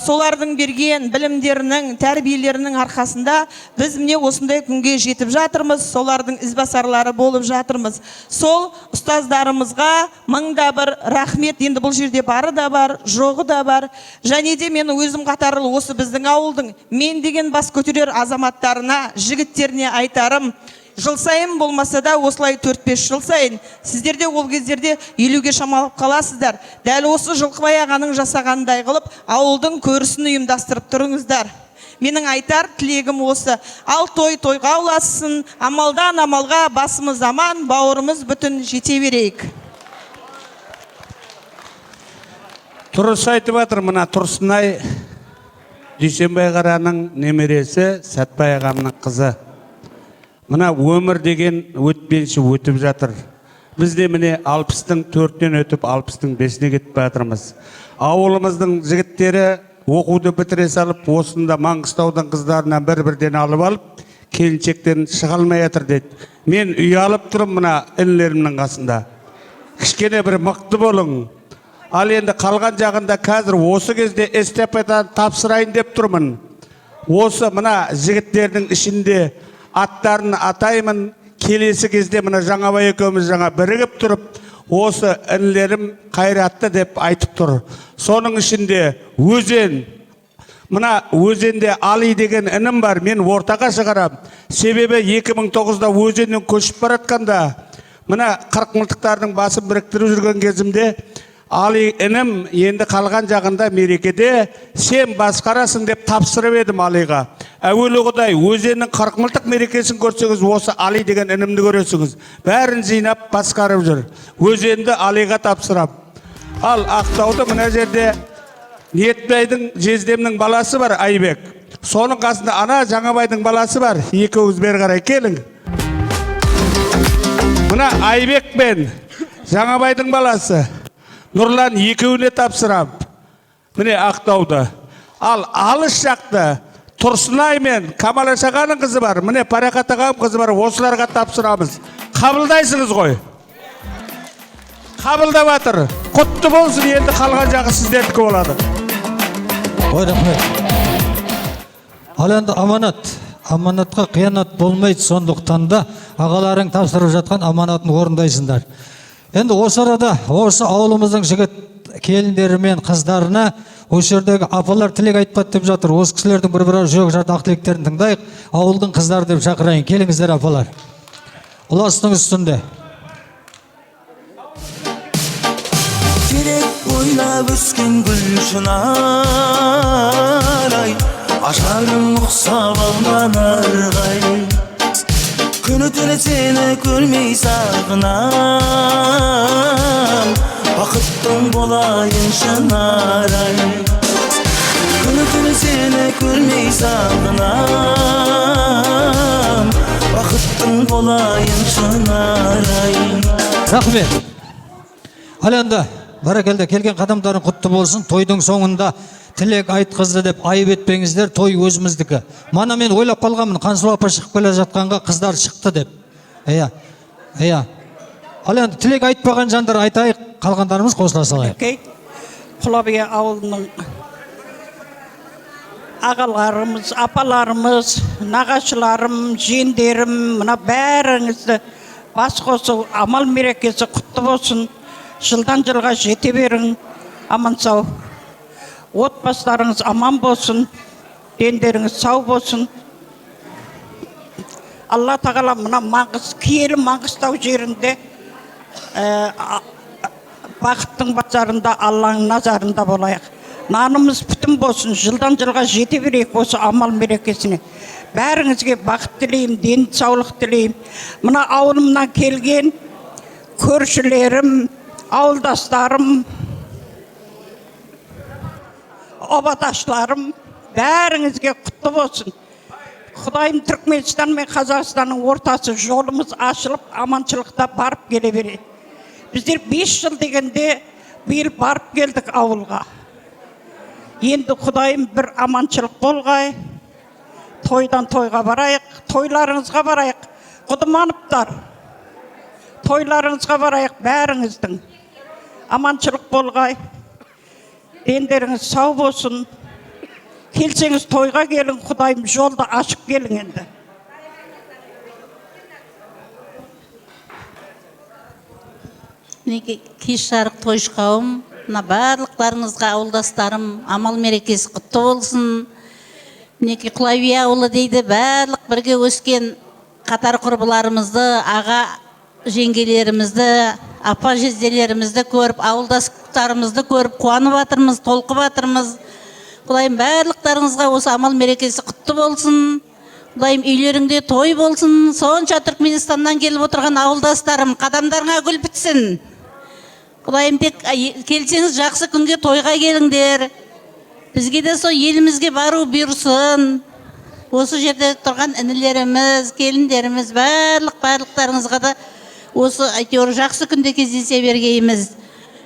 Солардың берген білімдерінің, тәрбиелерінің арқасында біз міне осындай күнге жетіп жатырмыз. Солардың ізбасарлары болып жатырмыз. Сол ұстаздарымызға мыңда бір рахмет. Енді бұл жерде бары да бар, жоғы да бар. Және де мен өзім қатарлы осы біздің ауылдың мен деген бас көтерер азаматтарына, жігіттеріне айтарым, жыл сайын болмаса да осылай 4-5 жыл сайын сіздерде ол кездерде 50-ге шамалып қаласыздар. Дәл осы Жылқыбай ағаның жасағандай қылып ауылдың көрісін ұйымдастырып тұрыңыздар. Менің айтар тілегім осы. Ал той тойға ұлассын, амалдан амалға басымыз аман, бауырымыз бүтін жете берейік. Тұрыс айтып жатыр, мына Тұрсынай Дүйсенбай қараның немересі, Сәтбай ағамның қызы. Мына өмір деген өтпенші өтіп жатыр. Бізде міне 60-тың 4-тен өтіп 60-тың 5-не кетіп жатырмыз. Ауылымыздың жігіттері оқуды бітіре салып, осында Маңғыстаудың қыздарынан бір-бірден алып алып, келіншектерін шыға алмай жатыр дейді. Мен ұялып тұрым мына інілерімнің қасында. Кішкене бір мықты болың. Ал енді қалған жағында қазір осы кезде эстафетаны тапсырайын деп тұрмын. Осы мына жігіттердің ішінде аттарын атаймын. Келесі кезде мына Жаңабай екеуміз жаңа бірігіп тұрып, осы інілерім қайратты деп айтып тұр. Соның ішінде Өзен. Мына Өзенде Али деген інім бар, мен ортаға шығарам. Себебі 2009-да Өзеннен көшіп баратқанда, мына 40 мылтықтардың басын біріктіріп жүрген кезімде Али інім енді қалған жағында мерекеде сен басқарасың деп тапсырып едім Алиға. Әуелі Құдай, Өзеннің 40 мылтық мерекесін көрсеңіз, осы Али деген інімді көресіңіз. Бәрін жинап басқарып жүр. Өзенді Алиға тапсырам. Ал Ақтауды мына жерде Ниетбайдың жездемнің баласы бар, Айбек. Соның қасында ана Жаңабайдың баласы бар. Екеуіңіз бері қарай келің. Мына Айбек пен Жаңабайдың баласы Нұрлан екеуіне тапсырам. Міне Ақтауды. Ал алыс жақты Тұрсынай мен Камал Ашағаның қызы бар. Міне Парақат ағам қызы бар. Осыларға тапсырамыз. Қабылдайсыңыз ғой. Қабылдап жатыр. Құтты болсын, енді қалған жағы сіздердікі болады. Ой, рахмет. Ал енді аманат. Аманатқа қиянат болмайды, сондықтан да ағаларың тапсырып жатқан аманатын орындайсыңдар. Енді осы арада, осы ауылымыздың жігіт келіндері мен қыздарына осы жердегі апалар тілек айтпады деп жатыр. Осы кісілердің бір-бірі жүрек жарты ақ тілектерін тыңдайық. Ауылдың қыздары деп шақырайын. Келіңіздер апалар. Ұластың үстінде. Терек ойлап өскен гүл шынарай, ажарың ұқсап алған арғай. Күні түні сені көрмей сағынам, бақыттың болайын шынарай. Күні түні сені көрмей сағынам, бақыттың болайын шынарай. Рахмет. Ал енді бәрекелді, келген қадамдарың құтты болсын. Тойдың соңында тілек айтқызды деп айып етпеңіздер, той өзіміздікі. Мана мен ойлап қалғанмын, Қансұлу апа шығып келе жатқанға қыздар шықты деп. Иә. Ал енді тілек айтпаған жандар айтайық, қалғандарымыз қосыла салайық. Құлабия ауылының ағаларымыз, апаларымыз, нағашыларым, жиендерім, мына бәріңізді бас қосу амал мерекесі құтты болсын. Жылдан жылға жете берің, аман сау. Отбасыларыңыз аман болсын, дендеріңіз сау болсын. Алла тағала мына киелі Маңғыстау жерінде бақыттың базарында, Алланың назарында болайық. Нанымыз бүтін болсын, жылдан жылға жете берейік осы амал мерекесіне. Бәріңізге бақыт тілеймін, ден саулық тілеймін. Мына ауылымнан келген көршілерім, ауылдастарым, обадашларым, бәріңізге құтты болсын. Құдайым Түркменстан мен Қазақстанның ортасы жолымыз ашылып, аманшылықта барып келе береді. Біздер 5 жыл дегенде биыл барып келдік ауылға. Енді Құдайым бір аманшылық болғай, тойдан тойға барайық, тойларыңызға барайық. Құдыманыптар, тойларыңызға барайық бәріңіздің. Аманшылық болғай. Дендеріңіз сау болсын. Келсеңіз тойға келің, Құдайым жолды ашып келің енді. Кеш жарық тойшқауым, мына барлықтарыңызға ауылдастарым амал мерекесі құтты болсын. Мінекей Құлабие ауылы дейді, барлық бірге өскен қатар құрбыларымызды, аға жеңгелерімізді, апа жезделерімізді көріп, ауылдастарымызды көріп қуанып жатырмыз, толқып жатырмыз. Құдайым барлықтарыңызға осы амал мерекесі құтты болсын. Құдайым үйлеріңде той болсын. Сонша Түркменстаннан келіп отырған ауылдастарым, қадамдарыңа гүл бітсін. Құдайым тек келсеңіз жақсы күнге тойға келіңдер. Бізге де сол елімізге бару бұйырсын. Осы жерде тұрған інілеріміз, келіндеріміз, барлықтарыңызға да осы әйтеуір жақсы күнде кездесе бергейміз.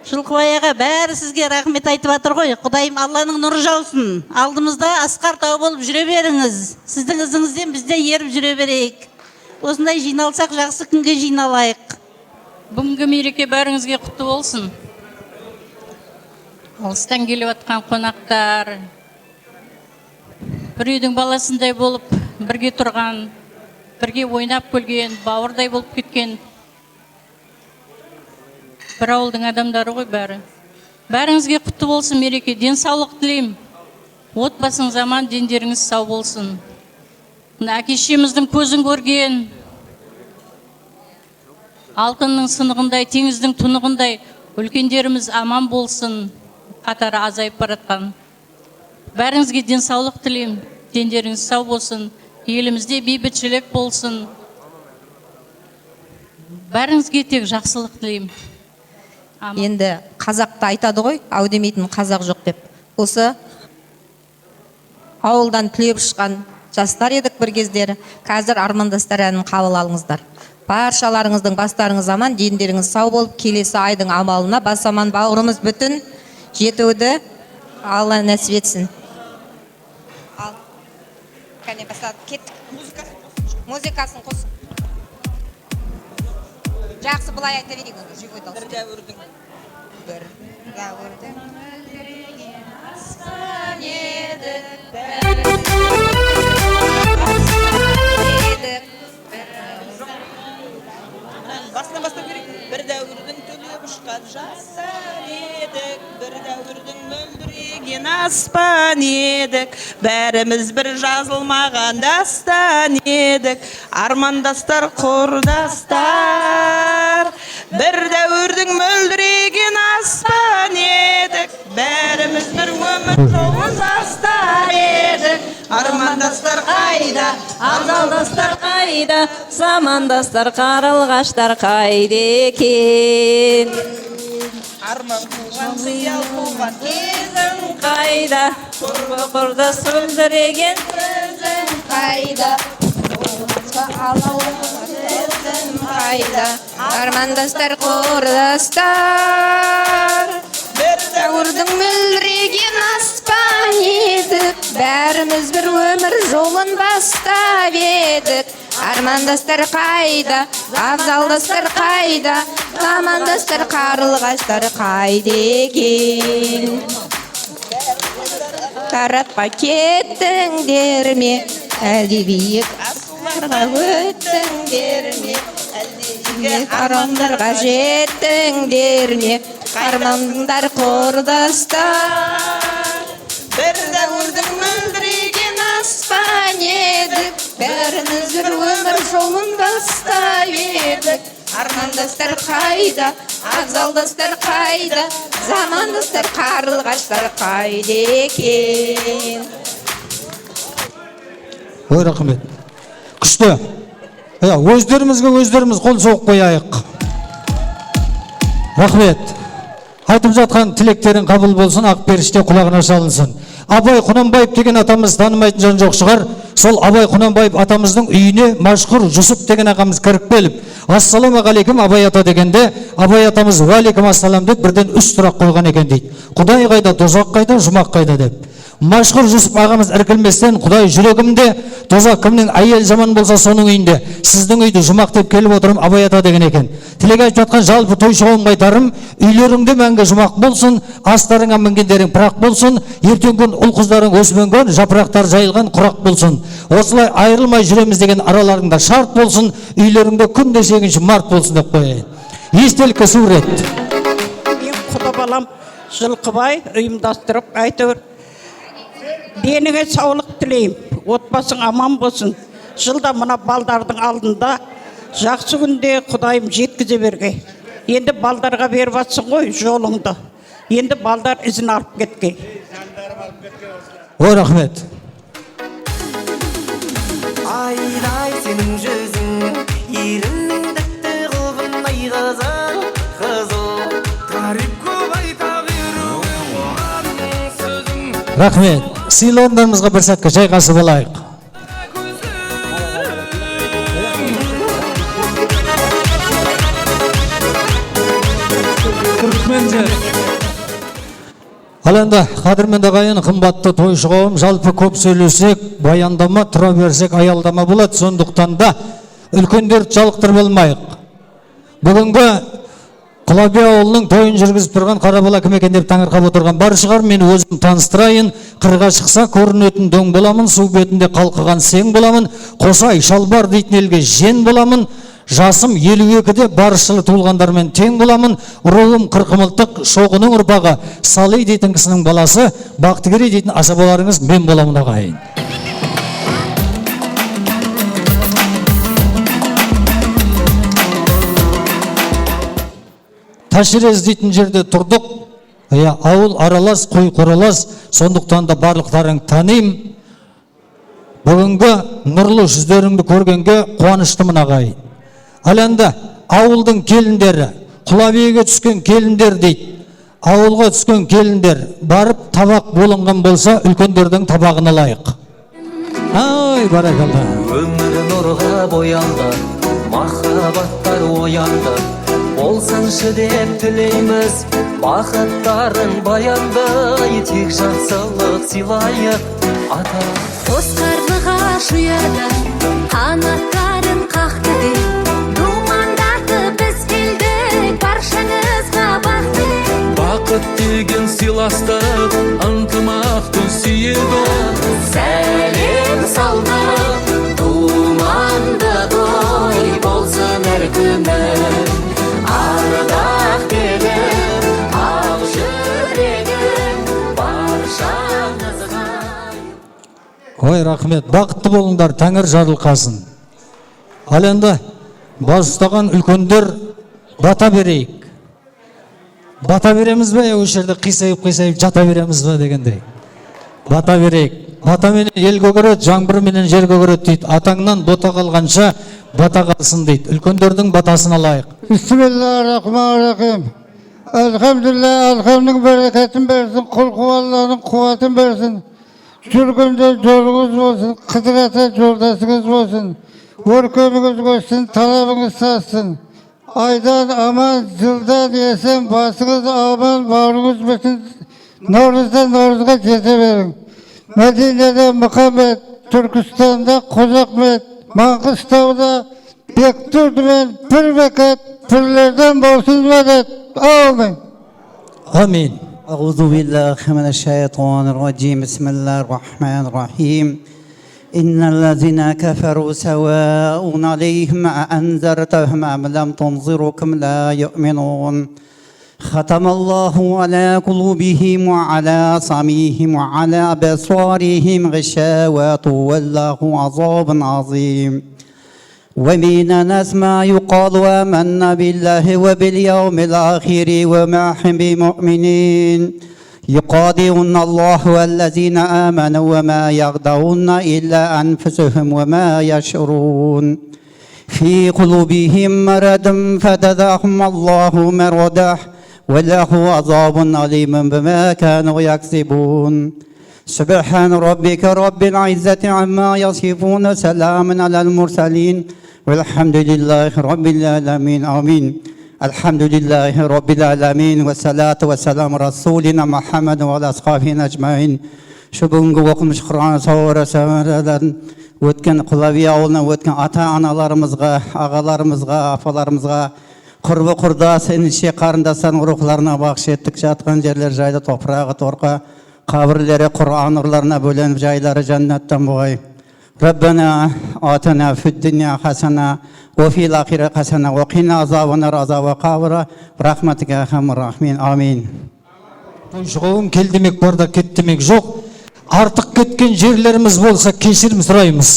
Жылқыбаяға бәрі сізге рахмет айтып жатыр ғой. Құдайым Алланың нұры жаусын. Алдымызда асқар тау болып жүре беріңіз. Сіздің ізіңізден бізде еріп жүре берейік. Осындай жиналсақ жақсы күнге жиналайық. Бүгінгі мереке бәріңізге құтты болсын. Алыстан келіп жатқан қонақтар, бір үйдің баласындай болып бірге тұрған, бірге ойнап күлген, бауырдай болып кеткен бір ауылдың адамдары ғой бәрі. Бәріңізге құтты болсын мереке, денсаулық тілеймін. Отбасыңыз аман, дендеріңіз сау болсын. Әке-шешеміздің көзін көрген, алтынның сынығындай, теңіздің тұнығындай үлкендеріміз аман болсын, қатары азайып баратқан. Бәріңізге денсаулық тілеймін, дендеріңіз сау болсын, елімізде бейбітшілік болсын. Бәріңізге тек жақсылық тілеймін. Енді қазақта айтады ғой, ау демейтін қазақ жоқ деп. Осы ауылдан түлеп шыққан жастар едік бір кездері. Қазір армандастар әнін қабыл алыңыздар. Баршаларыңыздың бастарыңыз аман, дендеріңіз сау болып, келесі айдың амалына бас аман бауырымыз бүтін жетуді Алла нәсіп етсін. Кәне бастадық, кеттік. Музыкасын қос. Жақсы бұлай айта берейік. Бір дәуірдің мөлдіреген аспан еді, Басына бастап керек. Бір дәуірдің түлеп ұшқан жастар едік, бір дәуірдің мөлдіреген аспан едік, бәріміз бір жазылмаған дастан едік, армандастар, құрдастар. Бір дәуірдің мөлдіреген аспан едік, бәріміз бір өмір жолын бастар едік. Армандастар қайда, Абзалдастар қайда, замандастар, қарылғаштар қайда екен. Арман қуған, зиял қуған кезің Қайда, құрды сүлдіреген Көзің қайда, қайда, армандастар, құрдастар. Бір дәуірдің мөлдіреген аспан едік, бәріміз бір өмір жолын бастап едік. Армандастар қайда, абзалдастар қайда, замандастар, қарлығаштар қайда екен. Таратқа кеттіңдер ме, әлде биік асуларға өттіңдер ме, әлде биік арамдарға жеттіңдер ме, армандар, құрдастар. Бір дәуірдің мөлдіреген аспан едік, бәріміз бір өмір жолын бастап едік. Армандастар қайда, абзалдастар қайда, замандастар, қарлығаштар қайда екен. Ой, рахмет. Күшті. Өздерімізге өздеріміз қол соғып қояйық. Рахмет. Айтып жатқан тілектерің қабыл болсын, ақ періште құлағына шалынсын. Абай Құнанбаев деген атамыз танымайтын жан жоқ шығар. Сол Абай Құнанбаев атамыздың үйіне Машқұр Жүсіп деген ағамыз кіріп келіп, ассалаумағалейкум Абай ата дегенде, Абай атамыз уалейкум ассалам деп бірден 3 сұрақ қойған екен дейді. Құдай қайда, тозақ қайда, жұмақ қайда деп. Машқұр Жүсіп ағамыз іркілместен, Құдай жүрегімде, тозақ кімнің әйел жаман болса соның үйінде, сіздің үйді жұмақ деп келіп отырым Абай ата деген екен. Тілек айтып жатқан жалпы той шоуын айтарым, үйлеріңде мәңгі жұмақ болсын, астарыңа мінгендерің пырақ болсын, ертең күн ұл қыздарың өсіп-өнген, жапырақтар жайылған құрақ болсын. Осылай айырылмай жүреміз деген араларыңда шарт болсын, үйлеріңде күнде 8 март болсын деп қояйын. Естелікке сурет. Мен құда балам Жылқыбай ұйымдастырып әйтеуір деніңе саулық тілеймін. Отбасың аман болсын. Жылда мына балдардың алдында жақсы күнде Құдайым жеткізе берге. Енді балдарға беріп атсың ғой жолыңды. Енді балдар ізін алып кетке. Ой, рахмет. Айдай сенің жүзің, еріннің дәтті қылғындай қызыл, қызыл. Тариф көп айта беру, оғаның сөзің. Рахмет. Сыйлы орындарымызға бір сәтке жайғасып алайық. Ал енді қадірменді ағайын, қымбатты тойшы қауым, жалпы көп сөйлесек, баяндама, тұра берсек аялдама болады. Сондықтан да үлкендерді жалықтырып алмайық. Бүгінгі Құлаби ауылының тойын жүргізіп тұрған Қарабала кім екен деп таңырқап отырған бар шығар. Мен өзім таныстырайын. Қырға шықса көрінетін дөң боламын, су бетінде қалқыған сең боламын, Қосай шалбар дейтін елге жен боламын. Жасым 52-де баршылы туылғандармен тең боламын. Руым қырқымылтық шоғының ұрпағы, Сали дейтін кісінің баласы, Бақтыгерей дейтін асабаларыңыз мен боламын ағайын. Таширез дейтін жерде тұрдық. Ауыл аралас, қой қоралас. Сондықтан да барлықтарың таным. Бүгінгі нұрлы жүздеріңді көргенге қуаныштымын ағайын. Ал енді ауылдың келіндері, Құлабиге түскен келіндер дейді. Ауылға түскен келіндер барып табақ болынған болса, үлкендердің табағын алайық. Ай, баракалла. Өмір нұрға боялды, махаббаттар оянды. Болсыншы деп тілейміз, бақыттарың баянды. Тек жақсылық сыйлайық, ата. Қос қарлыға жүйеді, қанаттарын қақты деп. Думандарды біз келдік, баршаңызға бақты. Бақыт деген сыйластық, ынтымақты сүйеді. Сәлем салды, думанды той болсын әр күнің. Ардақ дедім, ақ жүрегім баршаңызға. Ой, рахмет. Бақытты болыңдар, тәңір жарылқасын. Ал енді бас ұстаған үлкендер бата берейік. Бата береміз бе, осы жерде қисайып жата береміз бе дегендей. Бата берейік. Бата менен ел көгереді, жаңбыр менен жер көгереді дейді. Атаңнан бота қалғанша бата қалсын дейді. Үлкендердің батасын алайық. Бисмиллахир-рахманир-рахим. Elhamdülillah, Allah'ın bereketini versin, kul kuvallarının kuvvetini versin. Sürgünde yolunuz olsun, kıdırata yoldaşınız olsun. Vurkununuz olsun, talabınız satsın. Aydan aman, yıldan yesen, basınız aman, varınız bütün Navruz'dan Navruz'a geçeverin. Medine'de Muhammed, Türkistan'da Kozakmet, Mangıstav'da Bekturdumen bir veket, pirlerden bolsun medet. Amin. Amin. أعوذ بالله من الشيطان الرجيم بسم الله الرحمن الرحيم إن الذين كفروا سواء عليهم أنذرتهم أم لم تنذرهم لا يؤمنون ختم الله على قلوبهم وعلى سمعهم وعلى أبصارهم غشاوة والله عذاب عظيم ومن الناس ما يقال آمنا بالله وباليوم الآخر وما هم بمؤمنين يخادعون الله والذين آمنوا وما يخدعون إلا أنفسهم وما يشعرون في قلوبهم مرض فزادهم الله مرضا وله عذاب أليم بما كانوا يكسبون سبحان ربك رب العزة عما يصفون سلام على المرسلين والحمد لله رب العالمين آمين الحمد لله رب العالمين والصلاة والسلام رسولنا محمد وعلى أصحابه أجمعين şu бүгінгі оқымыш Құран саурадан өткен Құлаби ауылына өткен ата-аналарымызға, ағаларымызға, апаларымызға, құрбы құрдас, інше қарындастардың рухларына бақш еттік. Жатқан жерлер жайлы топырағы торқа, қабірлері Құран нұрларына бөленіп жайлары жәннаттан болғай. ربنا آتنا في الدنيا حسنة وفي الآخرة حسنة وقنا عذاب النار عذاب القبر برحمتك يا أرحم الراحمين آمين. Тойшығауын кел демек бар да кет демек жоқ. Артық кеткен жерлеріміз болса кешірім сұраймыз.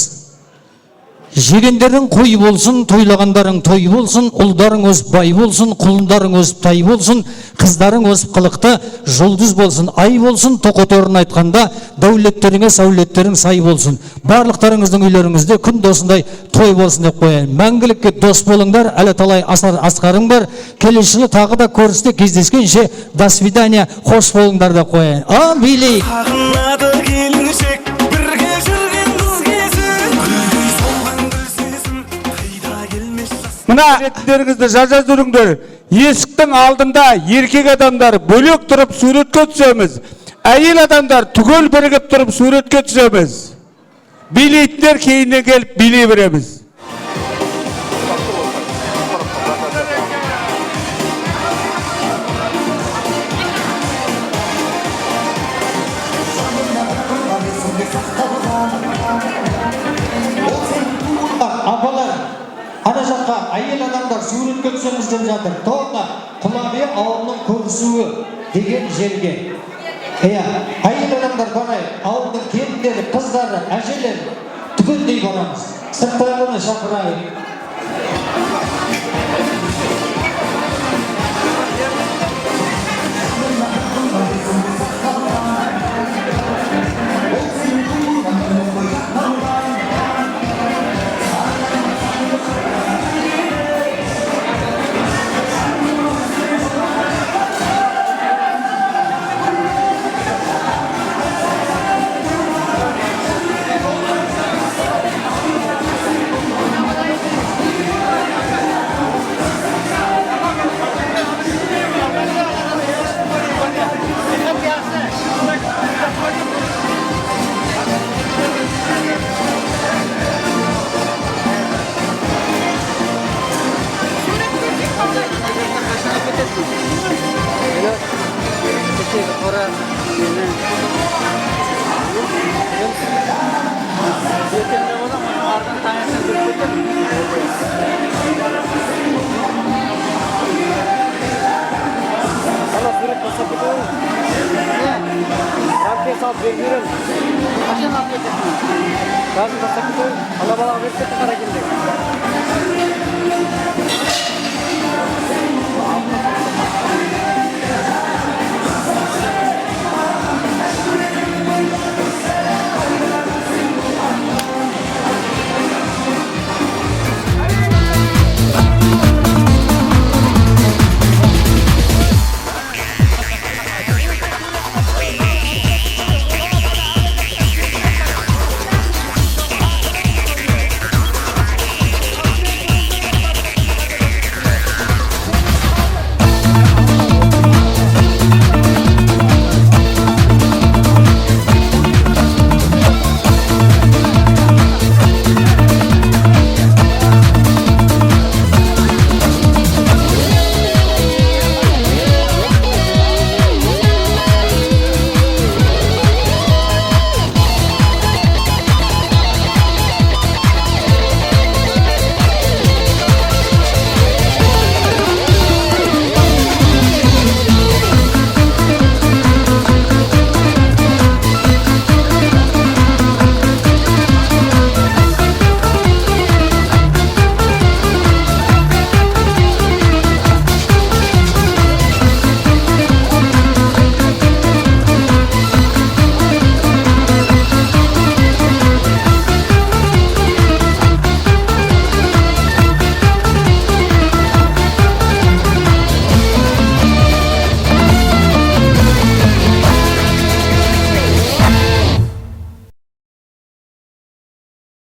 Жегендерің қой болсын, тойлағандарың той болсын, ұлдарың өсіп бай болсын, құлындарың өсіп тай болсын, қыздарың өсіп қылықты, жұлдыз болсын, ай болсын, тоқетерін айтқанда, дәулеттеріңе сәулеттерің сай болсын. Барлықтарыңыздың үйлеріңізде күн досындай той болсын деп қояйын. Мәңгілікке дос болыңдар, әлі талай асқарың бар. Келесі жылы тағы да көрісте кездескенше, до свидания, қош болыңдар деп қояйын. А, билейік. Сағынады келіншек, бірге жүрген қыз кезін, гүлдей солған гүл сезім, қайда келмес жас. Мына реттеріңізді жаза жүріңдер. Есіктің алдында еркек адамдар бөлек тұрып суретке түсеміз. Әйел адамдар түгел бірігіп тұрып суретке түсеміз. Билейтіндер кейіннен келіп билей береміз. Апалар, ана жаққа әйел адамдар суретке түсеміз деп жатыр. Тоғына Құлабия ауылының көрісуі деген жерге. Әйел адамдар барайық, ауылдың келіндері, қыздары, әжелері түгелдей барамыз. Сырттағыны шақырайық. Қашан алып кетесің? Газын тастап кетейін. Ала балаға беріп кетті қара келдек.